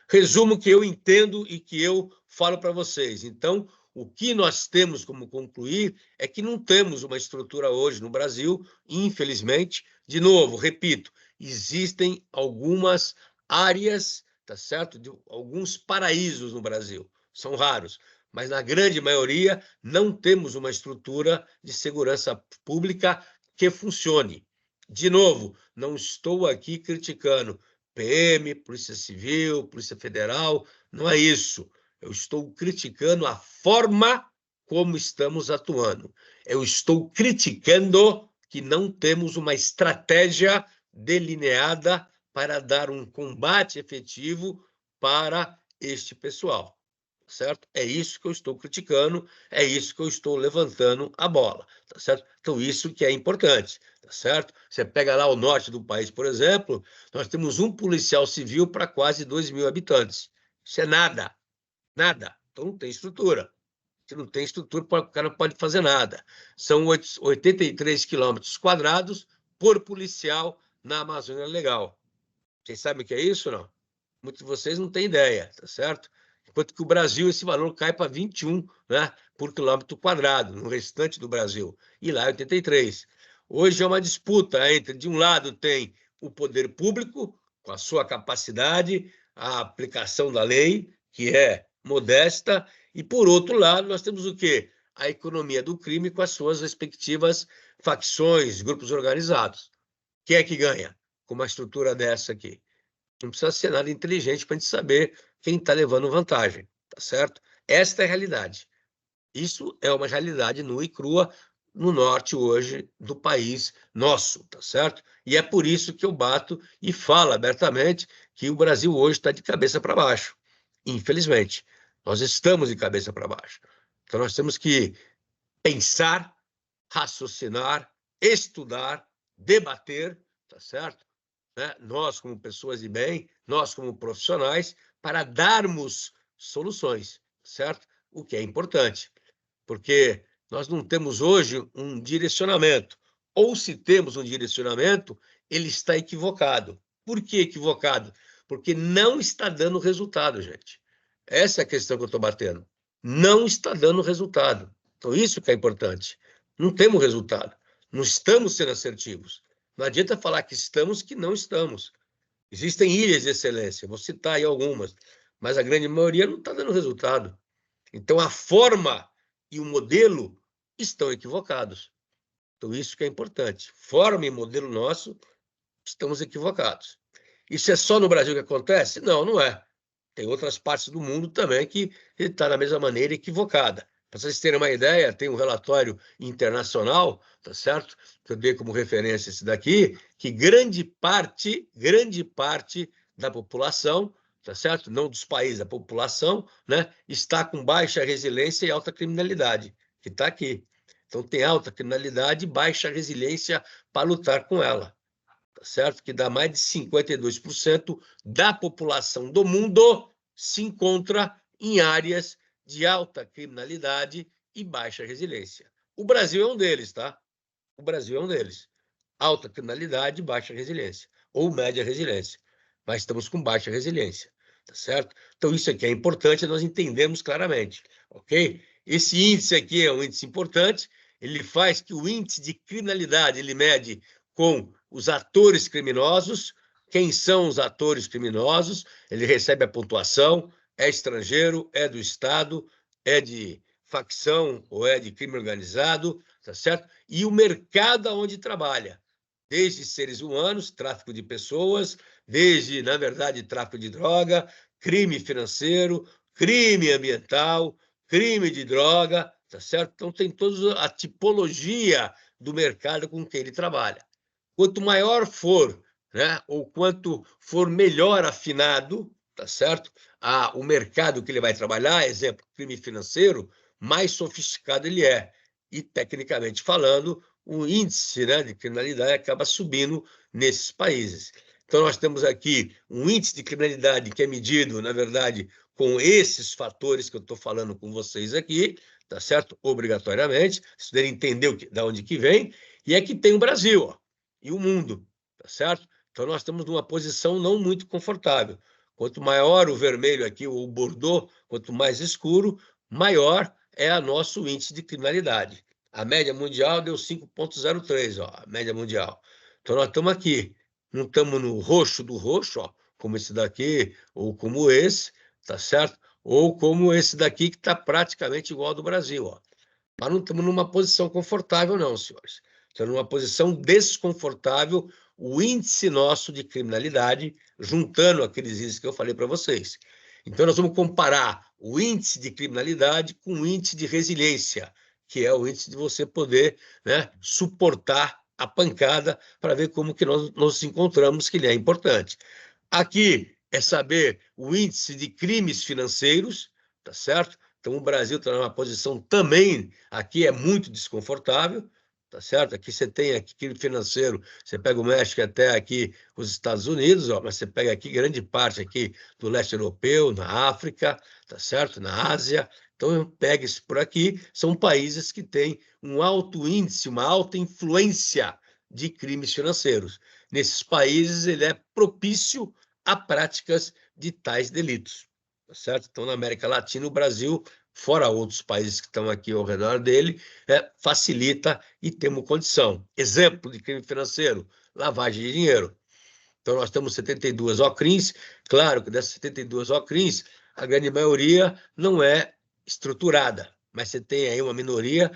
Resumo que eu entendo e que eu falo para vocês. Então, o que nós temos como concluir é que não temos uma estrutura hoje no Brasil, infelizmente. De novo, repito, existem algumas áreas, tá certo? De alguns paraísos no Brasil, são raros, mas na grande maioria não temos uma estrutura de segurança pública que funcione. De novo, não estou aqui criticando PM, Polícia Civil, Polícia Federal, não é isso. Eu estou criticando a forma como estamos atuando. Eu estou criticando que não temos uma estratégia delineada para dar um combate efetivo para este pessoal, certo? É isso que eu estou criticando, é isso que eu estou levantando a bola, tá certo? Então, isso que é importante, tá certo? Você pega lá o norte do país, por exemplo, nós temos um policial civil para quase 2.000 habitantes. Isso é nada, nada. Então, não tem estrutura. Se não tem estrutura, o cara não pode fazer nada. São 83 quilômetros quadrados por policial na Amazônia Legal. Vocês sabem o que é isso, não? Muitos de vocês não têm ideia, tá certo? Enquanto que o Brasil, esse valor cai para 21, né, por quilômetro quadrado, no restante do Brasil. E lá é 83. Hoje é uma disputa entre, de um lado, tem o poder público, com a sua capacidade, a aplicação da lei, que é modesta, e, por outro lado, nós temos o quê? A economia do crime com as suas respectivas facções, grupos organizados. Quem é que ganha com uma estrutura dessa aqui? Não precisa ser nada inteligente para a gente saber quem está levando vantagem, tá certo? Esta é a realidade. Isso é uma realidade nua e crua no norte hoje do país nosso, tá certo? E é por isso que eu bato e falo abertamente que o Brasil hoje está de cabeça para baixo. Infelizmente, nós estamos de cabeça para baixo. Então, nós temos que pensar, raciocinar, estudar, debater, tá certo? Né? Nós, como pessoas de bem, nós, como profissionais, para darmos soluções, certo? O que é importante, porque nós não temos hoje um direcionamento, ou se temos um direcionamento, ele está equivocado. Por que equivocado? Porque não está dando resultado, gente. Essa é a questão que eu estou batendo. Não está dando resultado. Então, isso que é importante. Não temos resultado. Não estamos sendo assertivos. Não adianta falar que estamos, que não estamos. Existem ilhas de excelência, vou citar aí algumas, mas a grande maioria não está dando resultado. Então, a forma e o modelo estão equivocados. Então, isso que é importante. Forma e modelo nosso, estamos equivocados. Isso é só no Brasil que acontece? Não, não é. Tem outras partes do mundo também que está da mesma maneira equivocada. Para vocês terem uma ideia, tem um relatório internacional, tá certo? Que eu dei como referência esse daqui, que grande parte da população, tá certo? Não dos países, da população, né, está com baixa resiliência e alta criminalidade, que está aqui. Então tem alta criminalidade e baixa resiliência para lutar com ela, tá certo? Que dá mais de 52% da população do mundo se encontra em áreas de alta criminalidade e baixa resiliência. O Brasil é um deles, tá? O Brasil é um deles. Alta criminalidade e baixa resiliência, ou média resiliência. mas estamos com baixa resiliência, tá certo? Então, isso aqui é importante nós entendermos claramente, ok? Esse índice aqui é um índice importante, ele faz que o índice de criminalidade, ele mede com os atores criminosos, quem são os atores criminosos, ele recebe a pontuação, é estrangeiro, é do Estado, é de facção ou é de crime organizado, tá certo? E o mercado onde trabalha, desde seres humanos, tráfico de pessoas, desde, na verdade, tráfico de droga, crime financeiro, crime ambiental, crime de droga, tá certo? Então tem toda a tipologia do mercado com que ele trabalha. Quanto maior for, né, ou quanto for melhor afinado, tá certo? O mercado que ele vai trabalhar, exemplo, crime financeiro, mais sofisticado ele é. E, tecnicamente falando, o índice, né, de criminalidade acaba subindo nesses países. Então, nós temos aqui um índice de criminalidade que é medido, na verdade, com esses fatores que eu estou falando com vocês aqui, tá certo? Obrigatoriamente, vocês devem entender de onde que vem, e é que tem o Brasil, ó, e o mundo, tá certo? Então, nós estamos numa posição não muito confortável. Quanto maior o vermelho aqui, o bordô, quanto mais escuro, maior é o nosso índice de criminalidade. A média mundial deu 5,03, ó, a média mundial. Então, nós estamos aqui. Não estamos no roxo do roxo, ó, como esse daqui, ou como esse, tá certo? Ou como esse daqui, que está praticamente igual ao do Brasil, ó. Mas não estamos numa posição confortável, não, senhores. Estamos numa posição desconfortável, o índice nosso de criminalidade, juntando aqueles índices que eu falei para vocês. Então, nós vamos comparar o índice de criminalidade com o índice de resiliência, que é o índice de você poder, né, suportar a pancada para ver como que nós nos encontramos, que ele é importante. Aqui é saber o índice de crimes financeiros, tá certo? Então, o Brasil está numa posição também, aqui é muito desconfortável, tá certo? Aqui você tem aqui crime financeiro, você pega o México até aqui os Estados Unidos, ó, mas você pega aqui grande parte aqui do leste europeu, na África, tá certo? Na Ásia. Então, pega isso por aqui, são países que têm um alto índice, uma alta influência de crimes financeiros. Nesses países, ele é propício a práticas de tais delitos, tá certo? Então, na América Latina, o Brasil, fora outros países que estão aqui ao redor dele, facilita e temos condição. Exemplo de crime financeiro, lavagem de dinheiro. Então, nós temos 72 OCRIMs, claro que dessas 72 OCRIMs, a grande maioria não é estruturada, mas você tem aí uma minoria.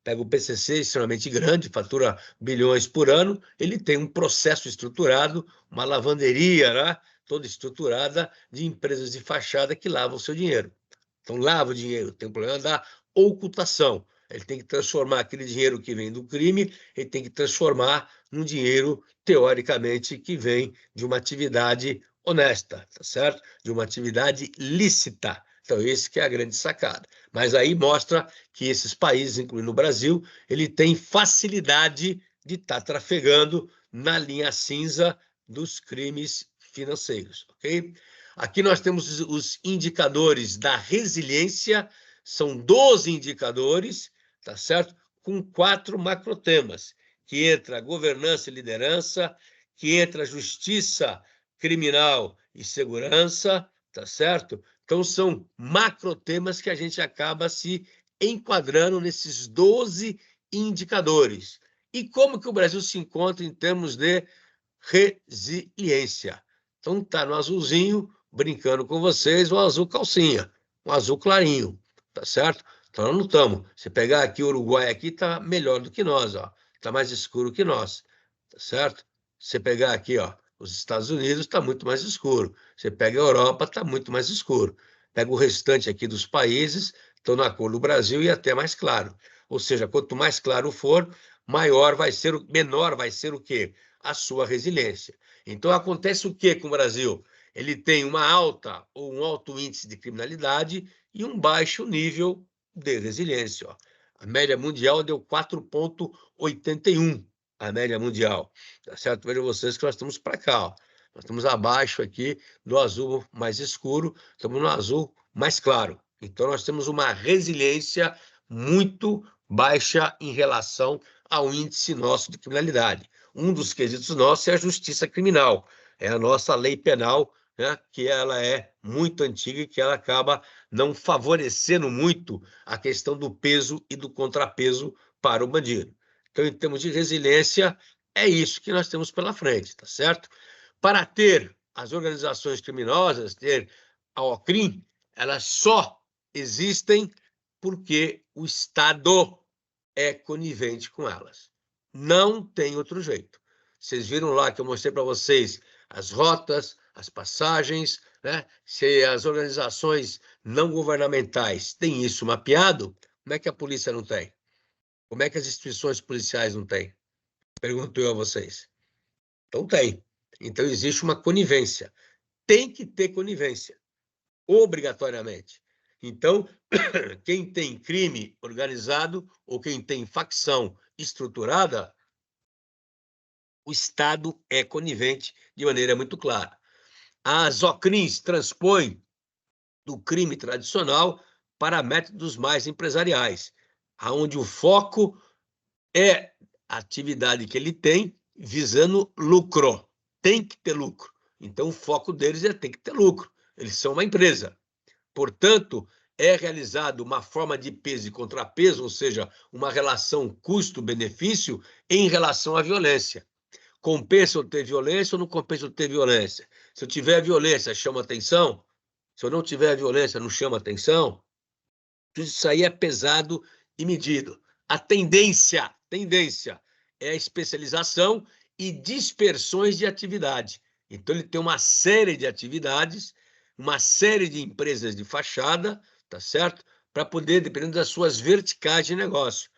Pega o PCC, extremamente grande, fatura bilhões por ano, ele tem um processo estruturado, uma lavanderia, né, toda estruturada de empresas de fachada que lavam o seu dinheiro. Então, lava o dinheiro, tem o problema da ocultação. Ele tem que transformar aquele dinheiro que vem do crime, ele tem que transformar num dinheiro, teoricamente, que vem de uma atividade honesta, tá certo? De uma atividade lícita. Então, esse que é a grande sacada. Mas aí mostra que esses países, incluindo o Brasil, ele tem facilidade de estar trafegando na linha cinza dos crimes financeiros, ok? Aqui nós temos os indicadores da resiliência, são 12 indicadores, tá certo? Com 4 macrotemas, que entra a governança e liderança, que entra a justiça criminal e segurança, tá certo? Então, são macrotemas que a gente acaba se enquadrando nesses 12 indicadores. E como que o Brasil se encontra em termos de resiliência? Então, está no azulzinho, brincando com vocês, o azul calcinha, um azul clarinho, tá certo? Então, nós não estamos. Se pegar aqui o Uruguai, aqui está melhor do que nós, ó. Está mais escuro que nós, tá certo? Se pegar aqui, ó, os Estados Unidos, está muito mais escuro. Você pega a Europa, está muito mais escuro. Pega o restante aqui dos países, estão na cor do Brasil e até mais claro. Ou seja, quanto mais claro for, menor vai ser o quê? A sua resiliência. Então, acontece o quê com o Brasil? Ele tem uma alta ou um alto índice de criminalidade e um baixo nível de resiliência. Ó. A média mundial deu 4,81, a média mundial. Tá certo? Vejam vocês que nós estamos para cá. Ó. Nós estamos abaixo aqui do azul mais escuro, estamos no azul mais claro. Então, nós temos uma resiliência muito baixa em relação ao índice nosso de criminalidade. Um dos quesitos nossos é a justiça criminal. é a nossa lei penal, né, que ela é muito antiga e que ela acaba não favorecendo muito a questão do peso e do contrapeso para o bandido. Então, em termos de resiliência, é isso que nós temos pela frente, tá certo? Para ter as organizações criminosas, ter a OCRIM, elas só existem porque o Estado é conivente com elas. Não tem outro jeito. Vocês viram lá que eu mostrei para vocês as rotas, as passagens, né? Se as organizações não governamentais têm isso mapeado, como é que a polícia não tem? Como é que as instituições policiais não têm? Pergunto eu a vocês. Então tem. Então existe uma conivência. Tem que ter conivência, obrigatoriamente. Então, quem tem crime organizado ou quem tem facção estruturada, o Estado é conivente de maneira muito clara. As OCRIMs transpõem do crime tradicional para métodos mais empresariais, onde o foco é a atividade que ele tem visando lucro. Tem que ter lucro. Então, o foco deles é ter que ter lucro. Eles são uma empresa. Portanto, é realizada uma forma de peso e contrapeso, ou seja, uma relação custo-benefício em relação à violência. Compensa eu ter violência ou não compensa eu ter violência? Se eu tiver violência, chama atenção? Se eu não tiver violência, não chama atenção? Tudo isso aí é pesado e medido. A tendência é a especialização e dispersões de atividade. Então, ele tem uma série de atividades, uma série de empresas de fachada, tá certo? Para poder, dependendo das suas verticais de negócio,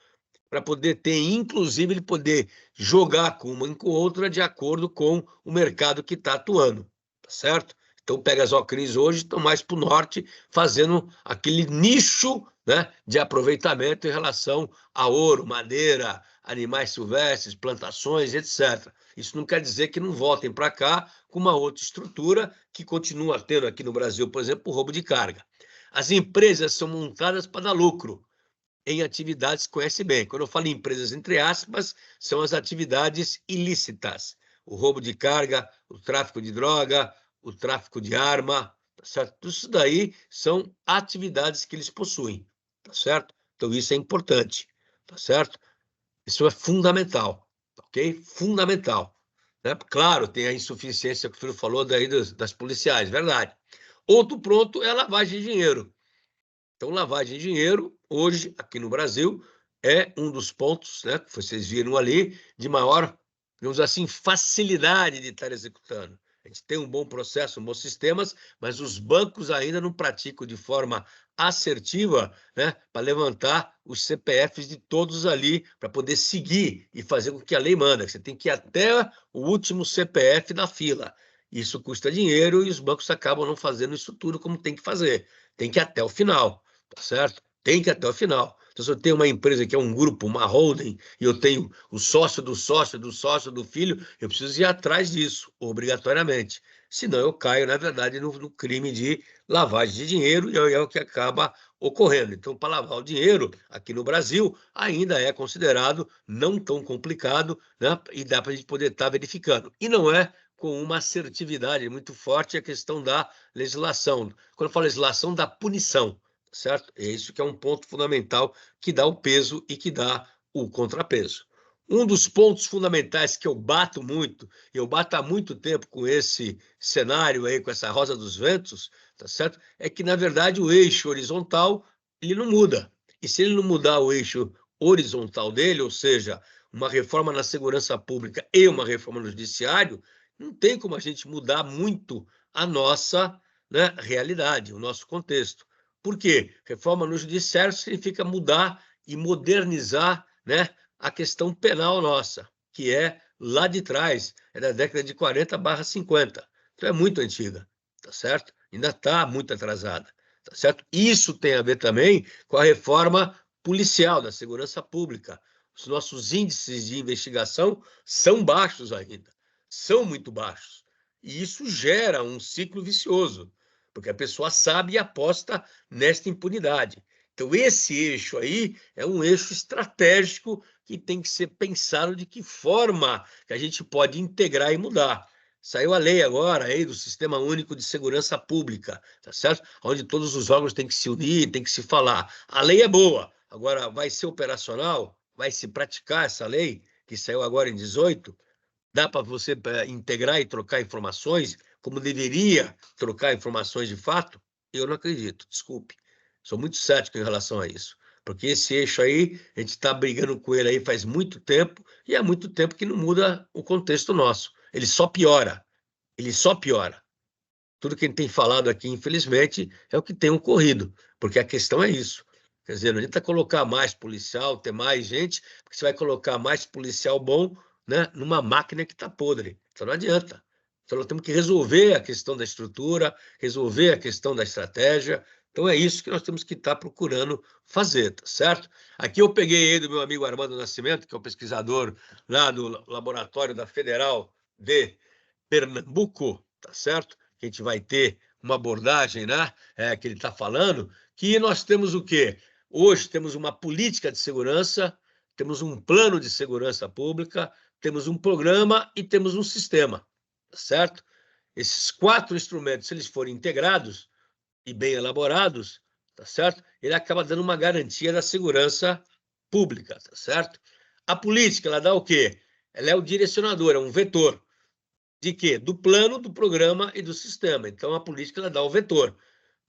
para poder ter, inclusive, ele poder jogar com uma e com outra de acordo com o mercado que está atuando, tá certo? Então, pega as OCRIs hoje, estão mais para o norte, fazendo aquele nicho, né, de aproveitamento em relação a ouro, madeira, animais silvestres, plantações, etc. Isso não quer dizer que não voltem para cá com uma outra estrutura que continua tendo aqui no Brasil, por exemplo, o roubo de carga. As empresas são montadas para dar lucro em atividades que conhece bem. Quando eu falo em empresas, entre aspas, são as atividades ilícitas. O roubo de carga, o tráfico de droga, o tráfico de arma, tá certo? Tudo isso daí são atividades que eles possuem, tá certo? Então, isso é importante, tá certo? Isso é fundamental, ok? Fundamental. Né? Claro, tem a insuficiência que o filho falou daí das policiais, verdade. Outro ponto é a lavagem de dinheiro. Então, lavagem de dinheiro, hoje, aqui no Brasil, é um dos pontos, né, que vocês viram ali, de maior, digamos assim, facilidade de estar executando. A gente tem um bom processo, um bons sistemas, mas os bancos ainda não praticam de forma assertiva, né, para levantar os CPFs de todos ali, para poder seguir e fazer o que a lei manda. Você tem que ir até o último CPF da fila. Isso custa dinheiro e os bancos acabam não fazendo isso tudo como tem que fazer. Tem que ir até o final. Tá certo? Tem que ir até o final. Então, se eu tenho uma empresa que é um grupo, uma holding, e eu tenho o sócio do sócio, do sócio do filho, eu preciso ir atrás disso, obrigatoriamente. Senão eu caio, na verdade, no crime de lavagem de dinheiro, e é o que acaba ocorrendo. Então, para lavar o dinheiro, aqui no Brasil, ainda é considerado não tão complicado, né? E dá para a gente poder estar verificando. E não é com uma assertividade muito forte a questão da legislação. Quando eu falo legislação, da punição. Certo? É isso que é um ponto fundamental que dá o peso e que dá o contrapeso. Um dos pontos fundamentais que eu bato muito, eu bato há muito tempo com esse cenário aí, com essa rosa dos ventos, tá certo? É que, na verdade, o eixo horizontal, ele não muda. E se ele não mudar o eixo horizontal dele, ou seja, uma reforma na segurança pública e uma reforma no judiciário, não tem como a gente mudar muito a nossa, né, realidade, o nosso contexto. Por quê? Reforma no judiciário significa mudar e modernizar, né, a questão penal nossa, que é lá de trás, é da década de 40/50. Então é muito antiga, tá certo? Ainda está muito atrasada, tá certo? Isso tem a ver também com a reforma policial, da segurança pública. Os nossos índices de investigação são baixos ainda, são muito baixos. E isso gera um ciclo vicioso, porque a pessoa sabe e aposta nesta impunidade. Então, esse eixo aí é um eixo estratégico que tem que ser pensado de que forma que a gente pode integrar e mudar. Saiu a lei agora aí do Sistema Único de Segurança Pública, tá certo? Onde todos os órgãos têm que se unir, têm que se falar. A lei é boa, agora vai ser operacional, vai se praticar essa lei, que saiu agora em 18, dá para você integrar e trocar informações, como deveria trocar informações de fato? Eu não acredito, desculpe. Sou muito cético em relação a isso. Porque esse eixo aí, a gente está brigando com ele aí faz muito tempo, e há muito tempo que não muda o contexto nosso. Ele só piora. Ele só piora. Tudo que a gente tem falado aqui, infelizmente, é o que tem ocorrido, porque a questão é isso. Quer dizer, não adianta colocar mais policial, ter mais gente, porque você vai colocar mais policial bom, né, numa máquina que está podre. Então não adianta. Então nós temos que resolver a questão da estrutura, resolver a questão da estratégia. Então é isso que nós temos que estar procurando fazer, tá certo? Aqui eu peguei aí do meu amigo Armando Nascimento, que é o pesquisador lá do laboratório da Federal de Pernambuco, tá certo? Que a gente vai ter uma abordagem, né, que ele está falando, que nós temos o quê? Hoje temos uma política de segurança, temos um plano de segurança pública, temos um programa e temos um sistema, tá certo? Esses 4 instrumentos, se eles forem integrados e bem elaborados, tá certo? Ele acaba dando uma garantia da segurança pública, tá certo? A política, ela dá o quê? Ela é o direcionador, é um vetor. De quê? Do plano, do programa e do sistema. Então, a política ela dá o vetor.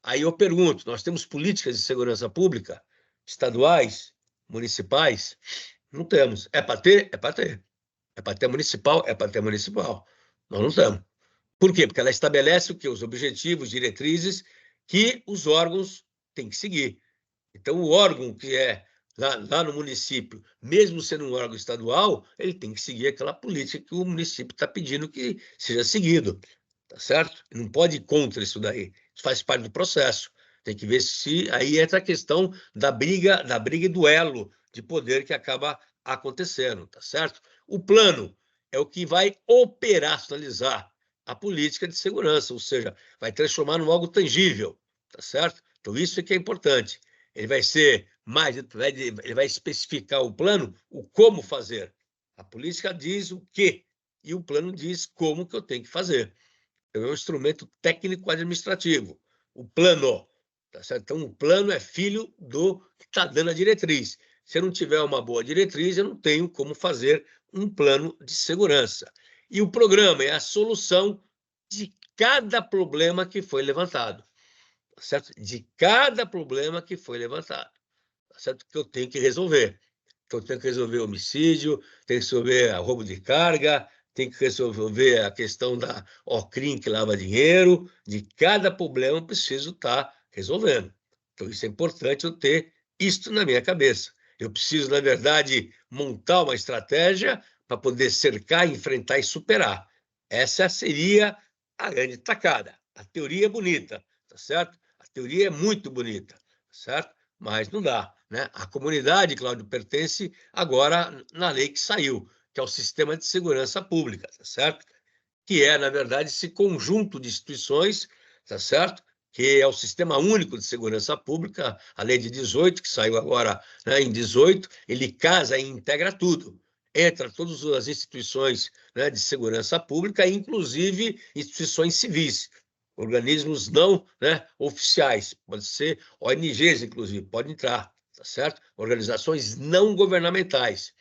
Aí eu pergunto, nós temos políticas de segurança pública, estaduais, municipais? Não temos. É para ter? É para ter. É para ter municipal? É para ter municipal. Nós não temos. Por quê? Porque ela estabelece o quê? Os objetivos, diretrizes que os órgãos têm que seguir. Então, o órgão que é lá no município, mesmo sendo um órgão estadual, ele tem que seguir aquela política que o município está pedindo que seja seguido, tá certo? Não pode ir contra isso daí. Isso faz parte do processo. Tem que ver se aí entra a questão da briga e duelo de poder que acaba acontecendo, tá certo? O plano é o que vai operacionalizar a política de segurança, ou seja, vai transformar num algo tangível, tá certo? Então, isso é que é importante. Ele vai ser mais, ele vai especificar o plano, o como fazer. A política diz o que e o plano diz como que eu tenho que fazer. Então, é um instrumento técnico-administrativo, o plano. Tá certo? Então, o plano é filho do que está dando a diretriz. Se eu não tiver uma boa diretriz, eu não tenho como fazer um plano de segurança. E o programa é a solução de cada problema que foi levantado, certo? De cada problema que foi levantado, certo? Que eu tenho que resolver. Então, eu tenho que resolver homicídio, tenho que resolver roubo de carga, tenho que resolver a questão da OCRIM, que lava dinheiro. De cada problema eu preciso estar resolvendo. Então, isso é importante eu ter isto na minha cabeça. Eu preciso, na verdade, montar uma estratégia para poder cercar, enfrentar e superar. Essa seria a grande tacada. A teoria é bonita, tá certo? A teoria é muito bonita, certo? Mas não dá, né? A comunidade, Cláudio, pertence agora na lei que saiu, que é o Sistema de Segurança Pública, tá certo? Que é, na verdade, esse conjunto de instituições, tá certo? Que é o Sistema Único de Segurança Pública, a lei de 18, que saiu agora, né, em 18, ele casa e integra tudo. Entra todas as instituições, né, de segurança pública, inclusive instituições civis, organismos não, né, oficiais, pode ser ONGs, inclusive, pode entrar, tá certo? Organizações não governamentais,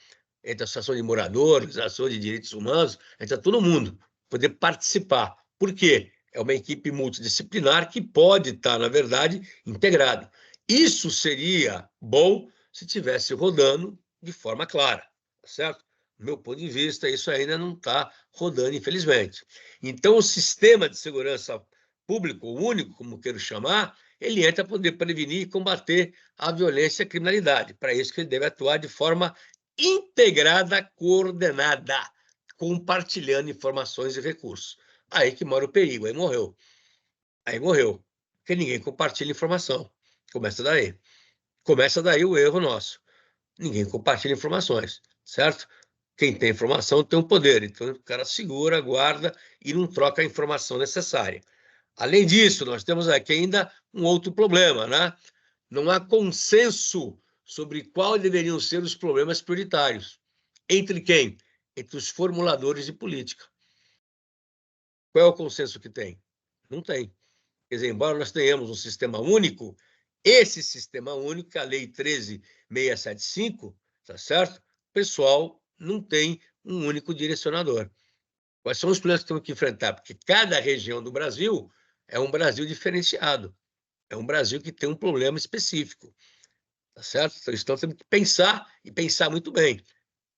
entra a associação de moradores, associação de direitos humanos, entra todo mundo poder participar. Por quê? É uma equipe multidisciplinar que pode estar, na verdade, integrado. Isso seria bom se estivesse rodando de forma clara, tá certo? Do meu ponto de vista, isso ainda não está rodando, infelizmente. Então, o sistema de segurança público, o único, como quero chamar, ele entra para poder prevenir e combater a violência e a criminalidade. Para isso que ele deve atuar de forma integrada, coordenada, compartilhando informações e recursos. Aí que mora o perigo, aí morreu. Aí morreu. Porque ninguém compartilha informação. Começa daí. Começa daí o erro nosso. Ninguém compartilha informações, certo? Quem tem informação tem o poder. Então, o cara segura, guarda e não troca a informação necessária. Além disso, nós temos aqui ainda um outro problema, né? Não há consenso sobre quais deveriam ser os problemas prioritários. Entre quem? Entre os formuladores de política. Qual é o consenso que tem? Não tem. Quer dizer, embora nós tenhamos um sistema único, esse sistema único, que é a Lei 13.675, tá certo? O pessoal não tem um único direcionador. Quais são os problemas que temos que enfrentar? Porque cada região do Brasil é um Brasil diferenciado. É um Brasil que tem um problema específico, tá certo? Então, temos que pensar, e pensar muito bem.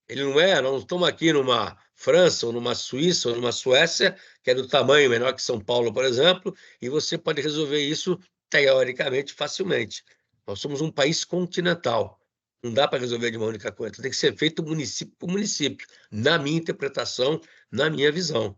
Nós não estamos aqui numa França, ou numa Suíça, ou numa Suécia, que é do tamanho menor que São Paulo, por exemplo, e você pode resolver isso, teoricamente, facilmente. Nós somos um país continental. Não dá para resolver de uma única coisa. Tem que ser feito município por município, na minha interpretação, na minha visão.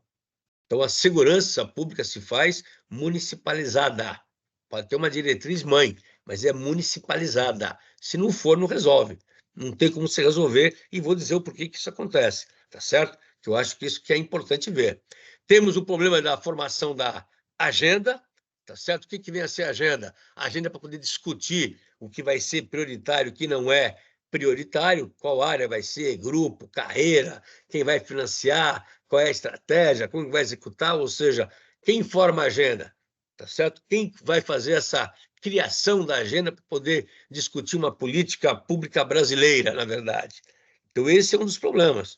Então, a segurança pública se faz municipalizada. Pode ter uma diretriz mãe, mas é municipalizada. Se não for, não resolve. Não tem como se resolver, e vou dizer o porquê que isso acontece, tá certo? Que eu acho que isso que é importante ver. Temos o problema da formação da agenda, tá certo? O que vem a ser a agenda? A agenda é para poder discutir o que vai ser prioritário, o que não é prioritário, qual área vai ser, grupo, carreira, quem vai financiar, qual é a estratégia, como vai executar, ou seja, quem forma a agenda, tá certo? Quem vai fazer essa criação da agenda para poder discutir uma política pública brasileira, na verdade. Então, esse é um dos problemas,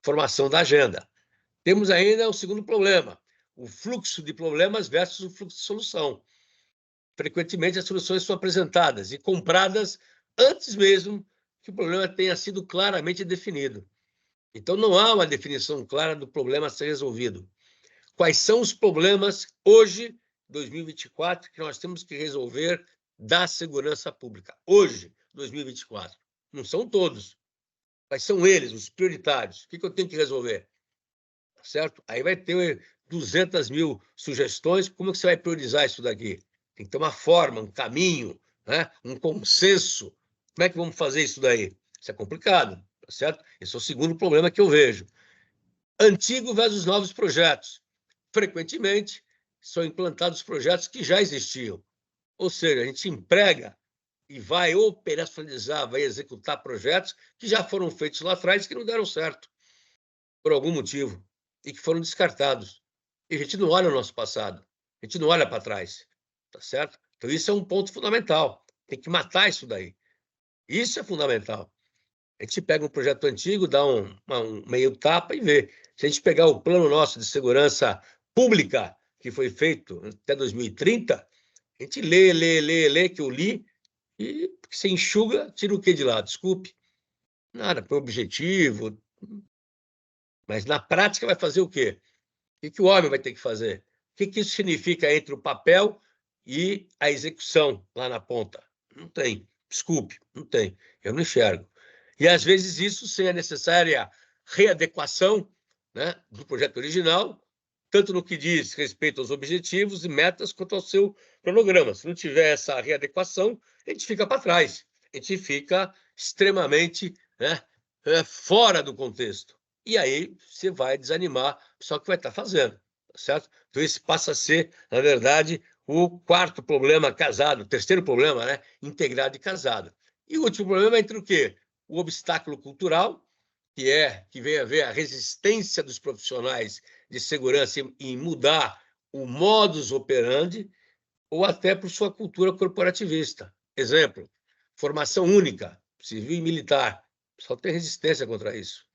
formação da agenda. Temos ainda o segundo problema, o fluxo de problemas versus o fluxo de solução. Frequentemente, as soluções são apresentadas e compradas antes mesmo que o problema tenha sido claramente definido. Então, não há uma definição clara do problema a ser resolvido. Quais são os problemas hoje, 2024, que nós temos que resolver da segurança pública? Hoje, 2024. Não são todos. Quais são eles, os prioritários? O que eu tenho que resolver? Certo? Aí vai ter 200 mil sugestões. Como é que você vai priorizar isso daqui? Tem que ter uma forma, um caminho, né? Um consenso. Como é que vamos fazer isso daí? Isso é complicado, tá certo? Esse é o segundo problema que eu vejo. Antigo versus novos projetos. Frequentemente, são implantados projetos que já existiam. Ou seja, a gente emprega e vai operacionalizar, vai executar projetos que já foram feitos lá atrás e que não deram certo, por algum motivo, e que foram descartados. E a gente não olha o nosso passado, a gente não olha para trás, tá certo? Então, isso é um ponto fundamental. Tem que matar isso daí. Isso é fundamental. A gente pega um projeto antigo, dá um meio tapa e vê. Se a gente pegar o plano nosso de segurança pública, que foi feito até 2030, a gente lê, que eu li, e você enxuga, tira o quê de lá? Desculpe. Nada, põe objetivo. Mas na prática vai fazer o quê? O que o homem vai ter que fazer? O que isso significa entre o papel e a execução lá na ponta? Não tem. Desculpe, não tem. Eu não enxergo. E, às vezes, isso sem a necessária readequação, né, do projeto original, tanto no que diz respeito aos objetivos e metas, quanto ao seu cronograma. Se não tiver essa readequação, a gente fica para trás. A gente fica extremamente, né, fora do contexto. E aí você vai desanimar só que vai estar fazendo, tá certo? Então, esse passa a ser, na verdade, o quarto problema casado, o terceiro problema, né, integrado e casado. E o último problema é entre o quê? O obstáculo cultural, que vem a ver a resistência dos profissionais de segurança em mudar o modus operandi, ou até por sua cultura corporativista. Exemplo, formação única, civil e militar. Só tem resistência contra isso.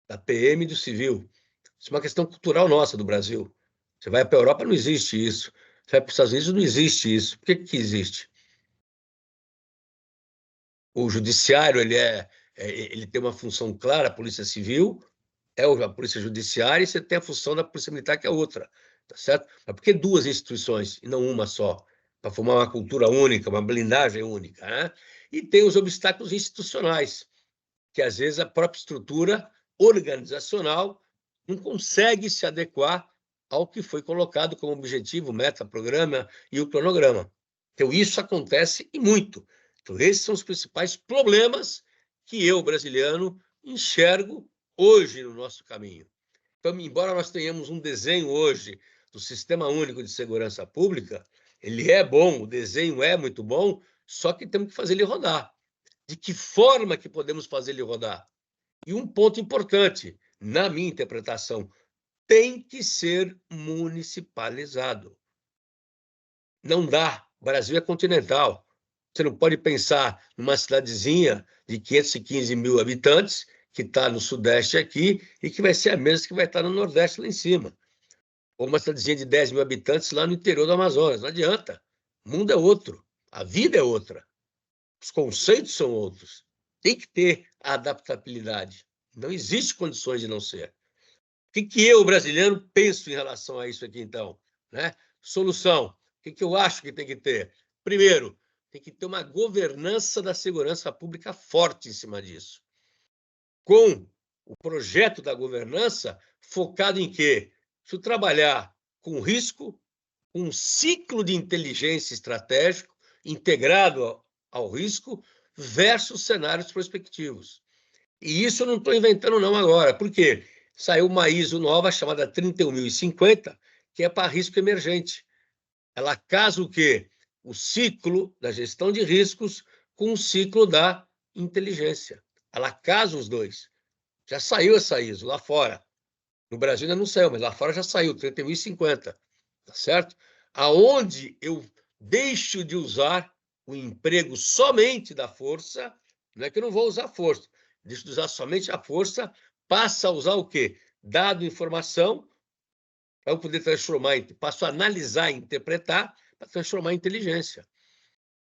Da PM e do civil. Isso é uma questão cultural nossa do Brasil. Você vai para a Europa, não existe isso. Você vai para os Estados Unidos, não existe isso. Por que existe? O judiciário ele tem uma função clara, a Polícia Civil é a Polícia Judiciária, e você tem a função da Polícia Militar, que é outra, tá certo? Mas por que duas instituições e não uma só? Para formar uma cultura única, uma blindagem única, né? E tem os obstáculos institucionais, que às vezes a própria estrutura organizacional não consegue se adequar ao que foi colocado como objetivo, meta, programa e o cronograma. Então, isso acontece e muito. Então, esses são os principais problemas que eu, brasileiro, enxergo hoje no nosso caminho. Então, embora nós tenhamos um desenho hoje do Sistema Único de Segurança Pública, ele é bom, o desenho é muito bom, só que temos que fazer ele rodar. De que forma que podemos fazer ele rodar? E um ponto importante, na minha interpretação, tem que ser municipalizado. Não dá. O Brasil é continental. Você não pode pensar numa cidadezinha de 515 mil habitantes, que está no Sudeste aqui, e que vai ser a mesma que vai estar no Nordeste lá em cima. Ou uma cidadezinha de 10 mil habitantes lá no interior do Amazonas. Não adianta. O mundo é outro. A vida é outra. Os conceitos são outros. Tem que ter a adaptabilidade. Não existe condições de não ser. O que eu, brasileiro, penso em relação a isso aqui, então? Né? Solução. O que eu acho que tem que ter? Primeiro, tem que ter uma governança da segurança pública forte em cima disso. Com o projeto da governança focado em quê? Preciso trabalhar com risco, um ciclo de inteligência estratégico integrado ao risco versus cenários prospectivos. E isso eu não estou inventando não agora. Por quê? Saiu uma ISO nova chamada 31050, que é para risco emergente. Ela casa o quê? O ciclo da gestão de riscos com o ciclo da inteligência. Ela casa os dois. Já saiu essa ISO lá fora. No Brasil ainda não saiu, mas lá fora já saiu, 31050. Tá certo? Aonde eu deixo de usar o emprego somente da força, não é que eu não vou usar força, deixo de usar somente a força, passa a usar o quê? Dado, informação, para eu poder transformar, passo a analisar e interpretar para transformar em inteligência.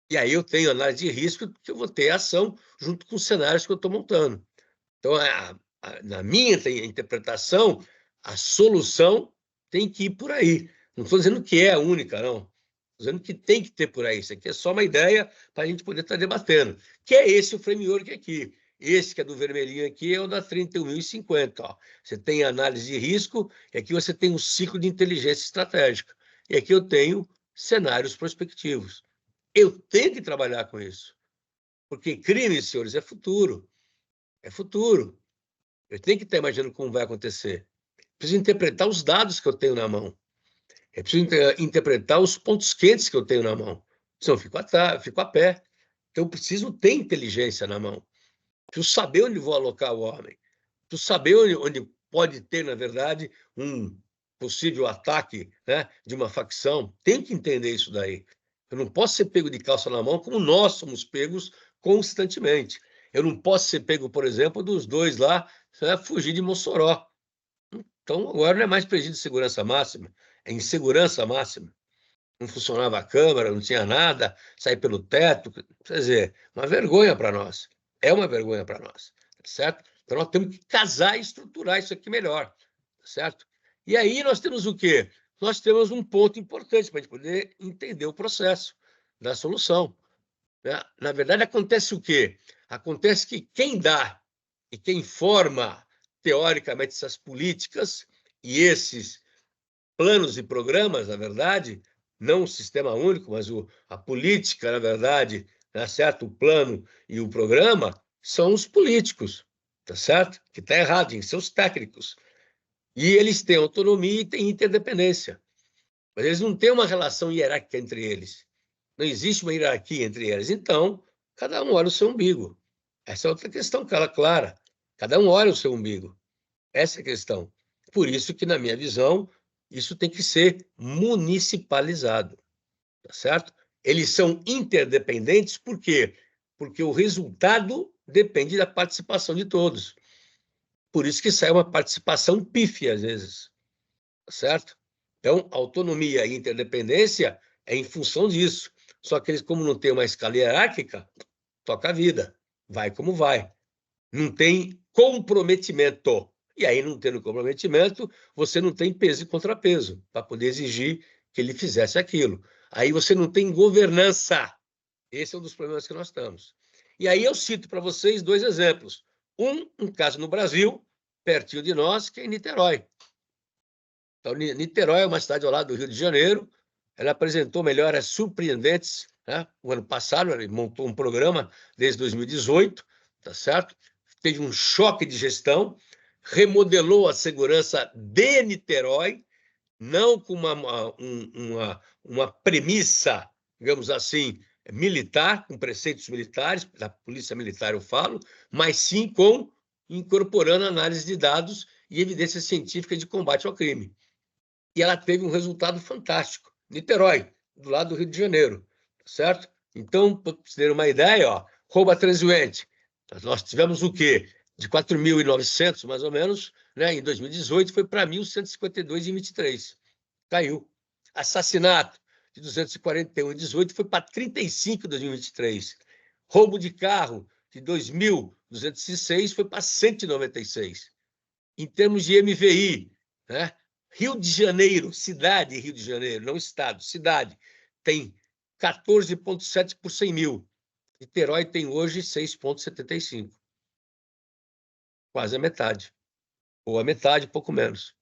E aí eu tenho análise de risco, que eu vou ter ação junto com os cenários que eu estou montando. Então, na minha interpretação, a solução tem que ir por aí. Não estou dizendo que é a única, não. Estou dizendo que tem que ter por aí. Isso aqui é só uma ideia para a gente poder estar debatendo. Que é esse o framework aqui. Esse que é do vermelhinho aqui é o da 31050. Ó. Você tem análise de risco e aqui você tem um ciclo de inteligência estratégica. E aqui eu tenho cenários prospectivos. Eu tenho que trabalhar com isso. Porque crime, senhores, é futuro. É futuro. Eu tenho que estar imaginando como vai acontecer. Preciso interpretar os dados que eu tenho na mão. Eu preciso interpretar os pontos quentes que eu tenho na mão. Senão eu fico a pé. Então, eu preciso ter inteligência na mão. Preciso saber onde vou alocar o homem. Preciso saber onde pode ter, na verdade, um possível ataque, né, de uma facção. Tenho que entender isso daí. Eu não posso ser pego de calça na mão como nós somos pegos constantemente. Eu não posso ser pego, por exemplo, dos dois lá, fugir de Mossoró. Então, agora não é mais presídio de segurança máxima, é insegurança máxima. Não funcionava a câmera, não tinha nada, sair pelo teto. Quer dizer, uma vergonha para nós. É uma vergonha para nós, certo? Então, nós temos que casar e estruturar isso aqui melhor, certo? E aí nós temos o quê? Nós temos um ponto importante para a gente poder entender o processo da solução. Né? Na verdade, acontece o quê? Acontece que quem dá e quem forma, teoricamente, essas políticas e esses planos e programas, na verdade, não o sistema único, mas a política, na verdade, tá certo? O plano e o programa são os políticos, tá certo? Que está errado, tem que ser os técnicos. E eles têm autonomia e têm interdependência. Mas eles não têm uma relação hierárquica entre eles. Não existe uma hierarquia entre eles. Então, cada um olha o seu umbigo. Essa é outra questão clara. Cada um olha o seu umbigo. Essa é a questão. Por isso que, na minha visão, isso tem que ser municipalizado. Tá certo? Eles são interdependentes, por quê? Porque o resultado depende da participação de todos. Por isso que sai uma participação pífia, às vezes. Tá certo? Então, autonomia e interdependência é em função disso. Só que eles, como não têm uma escala hierárquica, toca a vida. Vai como vai. Não tem comprometimento. E aí, não tendo comprometimento, você não tem peso e contrapeso para poder exigir que ele fizesse aquilo. Aí você não tem governança. Esse é um dos problemas que nós estamos. E aí eu cito para vocês dois exemplos. Um caso no Brasil, pertinho de nós, que é em Niterói. Então, Niterói é uma cidade ao lado do Rio de Janeiro. Ela apresentou melhoras surpreendentes, né? O ano passado, ele montou um programa desde 2018, tá certo? Teve um choque de gestão, remodelou a segurança de Niterói, não com uma premissa, digamos assim, militar, com preceitos militares, da polícia militar eu falo, mas sim incorporando análise de dados e evidência científica de combate ao crime. E ela teve um resultado fantástico. Niterói, do lado do Rio de Janeiro, certo? Então, para vocês terem uma ideia, ó, roubo a transeunte. Nós tivemos o quê? De 4.900, mais ou menos, né? Em 2018 foi para 1.152 em 23. Caiu. Assassinato de 241 em 18 foi para 35 em 2023. Roubo de carro de 2.206 foi para 196. Em termos de MVI, né? Rio de Janeiro, cidade Rio de Janeiro, não estado, cidade, tem 14,7 por 100 mil. Niterói tem hoje 6,75. Quase a metade. Ou a metade, pouco menos.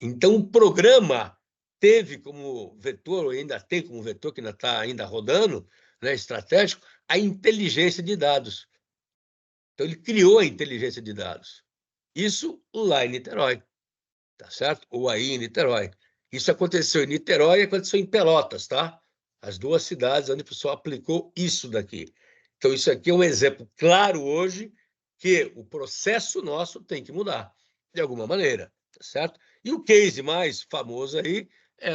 Então, o programa teve como vetor, ou ainda tem como vetor, que ainda está ainda rodando, né, estratégico, a inteligência de dados. Então, ele criou a inteligência de dados. Isso lá em Niterói, tá certo? Ou aí em Niterói. Isso aconteceu em Niterói e aconteceu em Pelotas, tá? As duas cidades onde o pessoal aplicou isso daqui. Então, isso aqui é um exemplo claro hoje que o processo nosso tem que mudar, de alguma maneira, tá certo? E o case mais famoso aí é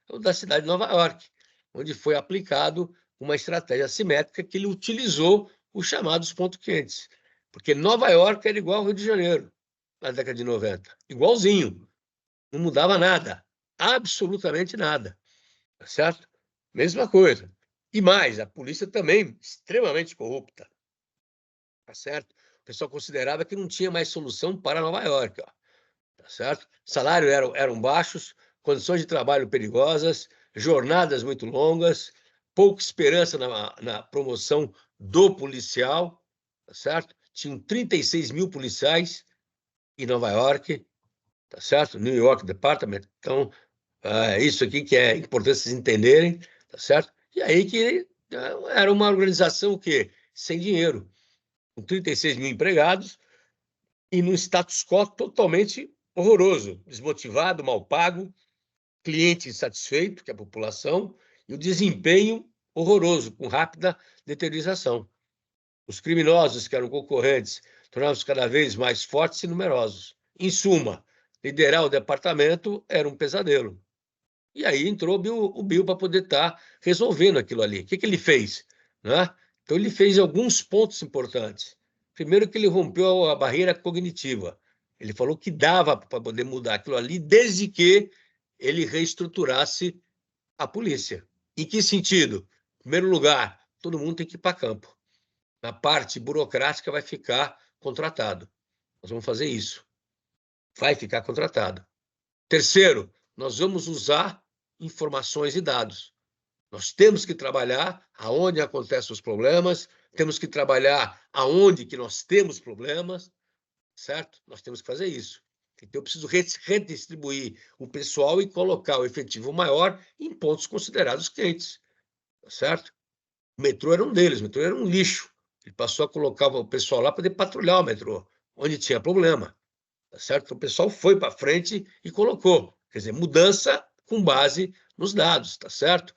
o da cidade de Nova York, onde foi aplicado uma estratégia assimétrica que ele utilizou os chamados pontos quentes. Porque Nova York era igual ao Rio de Janeiro, na década de 90. Igualzinho. Não mudava nada. Absolutamente nada. Tá certo? Mesma coisa. E mais, a polícia também extremamente corrupta. Tá certo? O pessoal considerava que não tinha mais solução para Nova York. Ó. Tá certo? Salários eram baixos, condições de trabalho perigosas, jornadas muito longas, pouca esperança na promoção do policial. Tá certo? Tinham 36 mil policiais em Nova York, tá certo? New York Department. Então, isso aqui que é importante vocês entenderem, tá certo? E aí que era uma organização o quê? Sem dinheiro, com 36 mil empregados e num status quo totalmente horroroso, desmotivado, mal pago, cliente insatisfeito, que é a população, e o desempenho horroroso, com rápida deteriorização. Os criminosos que eram concorrentes tornavam-se cada vez mais fortes e numerosos. Em suma, liderar o departamento era um pesadelo. E aí entrou o Bill para poder estar resolvendo aquilo ali. O que ele fez? Né? Então, ele fez alguns pontos importantes. Primeiro que ele rompeu a barreira cognitiva. Ele falou que dava para poder mudar aquilo ali, desde que ele reestruturasse a polícia. Em que sentido? Em primeiro lugar, todo mundo tem que ir para campo. Na parte burocrática vai ficar contratado. Nós vamos fazer isso. Vai ficar contratado. Terceiro, nós vamos usar informações e dados. Nós temos que trabalhar aonde acontecem os problemas, temos que trabalhar aonde que nós temos problemas, certo? Nós temos que fazer isso. Então, eu preciso redistribuir o pessoal e colocar o efetivo maior em pontos considerados quentes, certo? O metrô era um deles, o metrô era um lixo. Ele passou a colocar o pessoal lá para poder patrulhar o metrô, onde tinha problema, tá certo? Então, o pessoal foi para frente e colocou. Quer dizer, mudança com base nos dados, tá certo?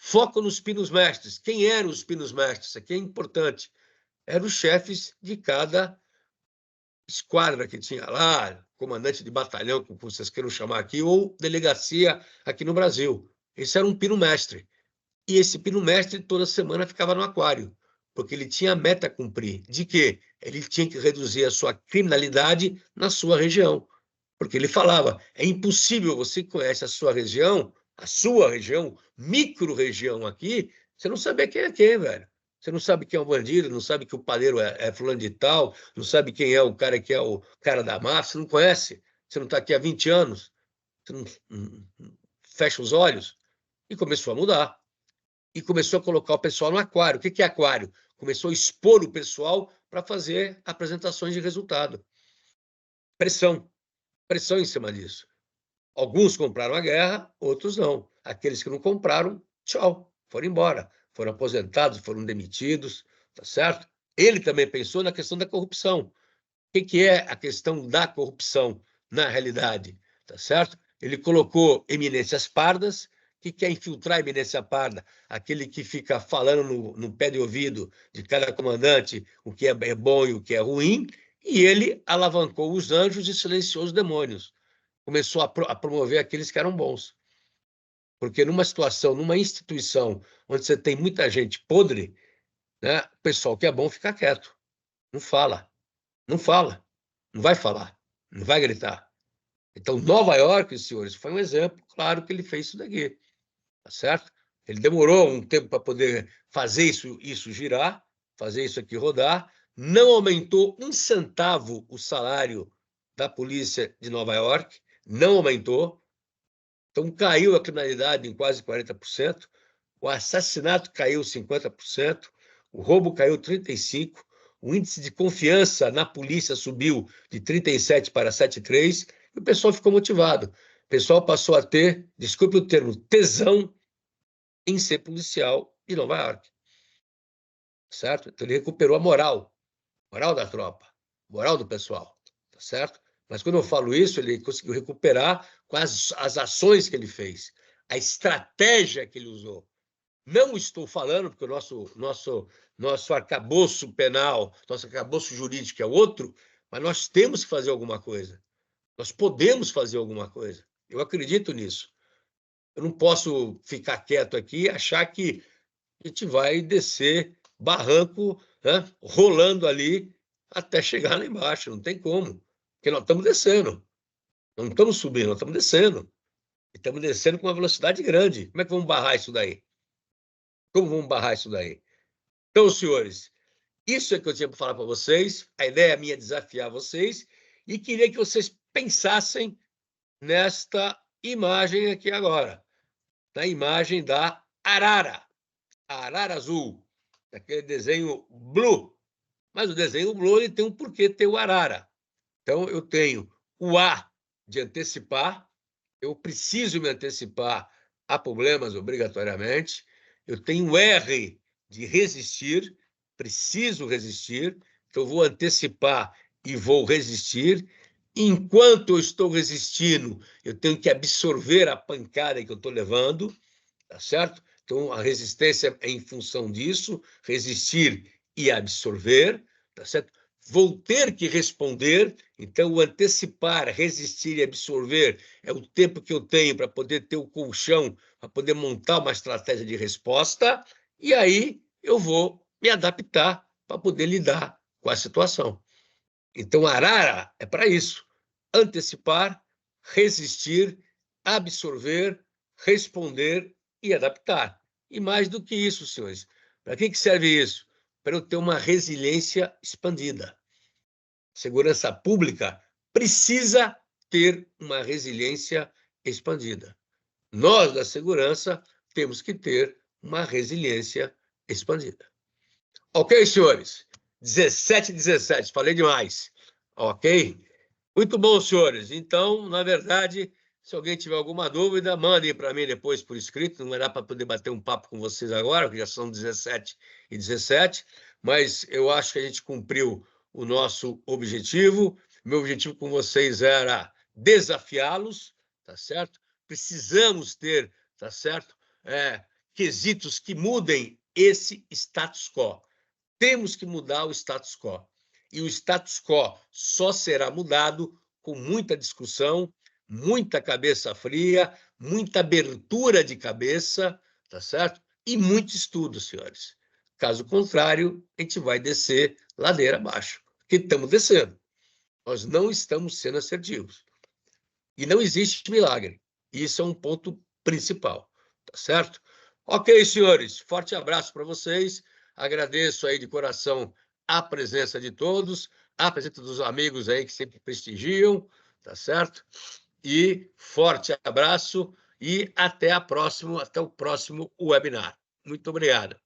Foco nos pinos mestres. Quem eram os pinos mestres? Isso aqui é importante. Eram os chefes de cada esquadra que tinha lá, comandante de batalhão, como vocês queiram chamar aqui, ou delegacia aqui no Brasil. Esse era um pino mestre. E esse pino mestre toda semana ficava no aquário, porque ele tinha a meta a cumprir. De quê? Ele tinha que reduzir a sua criminalidade na sua região. Porque ele falava, é impossível, você que conhece a sua região, micro-região aqui, você não saber quem é quem, velho. Você não sabe quem é o bandido, não sabe que o padeiro é fulano de tal, não sabe quem é o cara que é o cara da máfia, você não conhece. Você não está aqui há 20 anos, você não fecha os olhos. E começou a mudar. E começou a colocar o pessoal no aquário. O que é aquário? Começou a expor o pessoal para fazer apresentações de resultado. Pressão em cima disso. Alguns compraram a guerra, outros não. Aqueles que não compraram, tchau, foram embora. Foram aposentados, foram demitidos, tá certo? Ele também pensou na questão da corrupção. O que é a questão da corrupção na realidade, tá certo? Ele colocou eminências pardas, que quer infiltrar a eminência parda, aquele que fica falando no pé de ouvido de cada comandante o que é bom e o que é ruim, e ele alavancou os anjos e silenciou os demônios. Começou a promover aqueles que eram bons. Porque numa situação, numa instituição onde você tem muita gente podre, né, o pessoal que é bom fica quieto. Não fala. Não fala. Não vai falar. Não vai gritar. Então, Nova York, senhores, foi um exemplo claro que ele fez isso daqui. Tá certo? Ele demorou um tempo para poder fazer isso girar, fazer isso aqui rodar. Não aumentou um centavo o salário da polícia de Nova York. Não aumentou. Então, caiu a criminalidade em quase 40%, o assassinato caiu 50%, o roubo caiu 35%, o índice de confiança na polícia subiu de 37 para 7,3%, e o pessoal ficou motivado. O pessoal passou a ter, desculpe o termo, tesão em ser policial de Nova York. Certo? Então, ele recuperou a moral da tropa, moral do pessoal, tá certo? Mas quando eu falo isso, ele conseguiu recuperar com as ações que ele fez, a estratégia que ele usou. Não estou falando, porque o nosso arcabouço penal, nosso arcabouço jurídico é outro, mas nós temos que fazer alguma coisa. Nós podemos fazer alguma coisa. Eu acredito nisso. Eu não posso ficar quieto aqui e achar que a gente vai descer barranco, né, rolando ali até chegar lá embaixo. Não tem como. Porque nós estamos descendo. Não estamos subindo, nós estamos descendo. E estamos descendo com uma velocidade grande. Como é que vamos barrar isso daí? Como vamos barrar isso daí? Então, senhores, isso é que eu tinha para falar para vocês. A ideia minha é desafiar vocês e queria que vocês pensassem nesta imagem aqui agora, na imagem da arara, a arara azul, aquele desenho blue. Mas o desenho blue ele tem um porquê ter o arara. Então, eu tenho o A de antecipar, eu preciso me antecipar a problemas obrigatoriamente, eu tenho o R de resistir, preciso resistir, então eu vou antecipar e vou resistir. Enquanto eu estou resistindo, eu tenho que absorver a pancada que eu estou levando, tá certo? Então, a resistência é em função disso, resistir e absorver, tá certo? Vou ter que responder, então o antecipar, resistir e absorver é o tempo que eu tenho para poder ter o colchão, para poder montar uma estratégia de resposta, e aí eu vou me adaptar para poder lidar com a situação. Então, a arara é para isso: antecipar, resistir, absorver, responder e adaptar. E mais do que isso, senhores, para que serve isso? Para eu ter uma resiliência expandida. Segurança pública precisa ter uma resiliência expandida. Nós, da segurança, temos que ter uma resiliência expandida. Ok, senhores? 17, falei demais. Ok? Muito bom, senhores. Então, na verdade, se alguém tiver alguma dúvida, mandem para mim depois por escrito. Não era para poder bater um papo com vocês agora, que já são 17h17, mas eu acho que a gente cumpriu o nosso objetivo. Meu objetivo com vocês era desafiá-los, tá certo? Precisamos ter, tá certo? Quesitos que mudem esse status quo. Temos que mudar o status quo. E o status quo só será mudado com muita discussão, muita cabeça fria, muita abertura de cabeça, tá certo? E muito estudo, senhores. Caso contrário, a gente vai descer ladeira abaixo, porque estamos descendo. Nós não estamos sendo assertivos. E não existe milagre. Isso é um ponto principal, tá certo? Ok, senhores, forte abraço para vocês. Agradeço aí de coração a presença de todos, a presença dos amigos aí que sempre prestigiam, tá certo? E forte abraço e até o próximo webinar. Muito obrigado.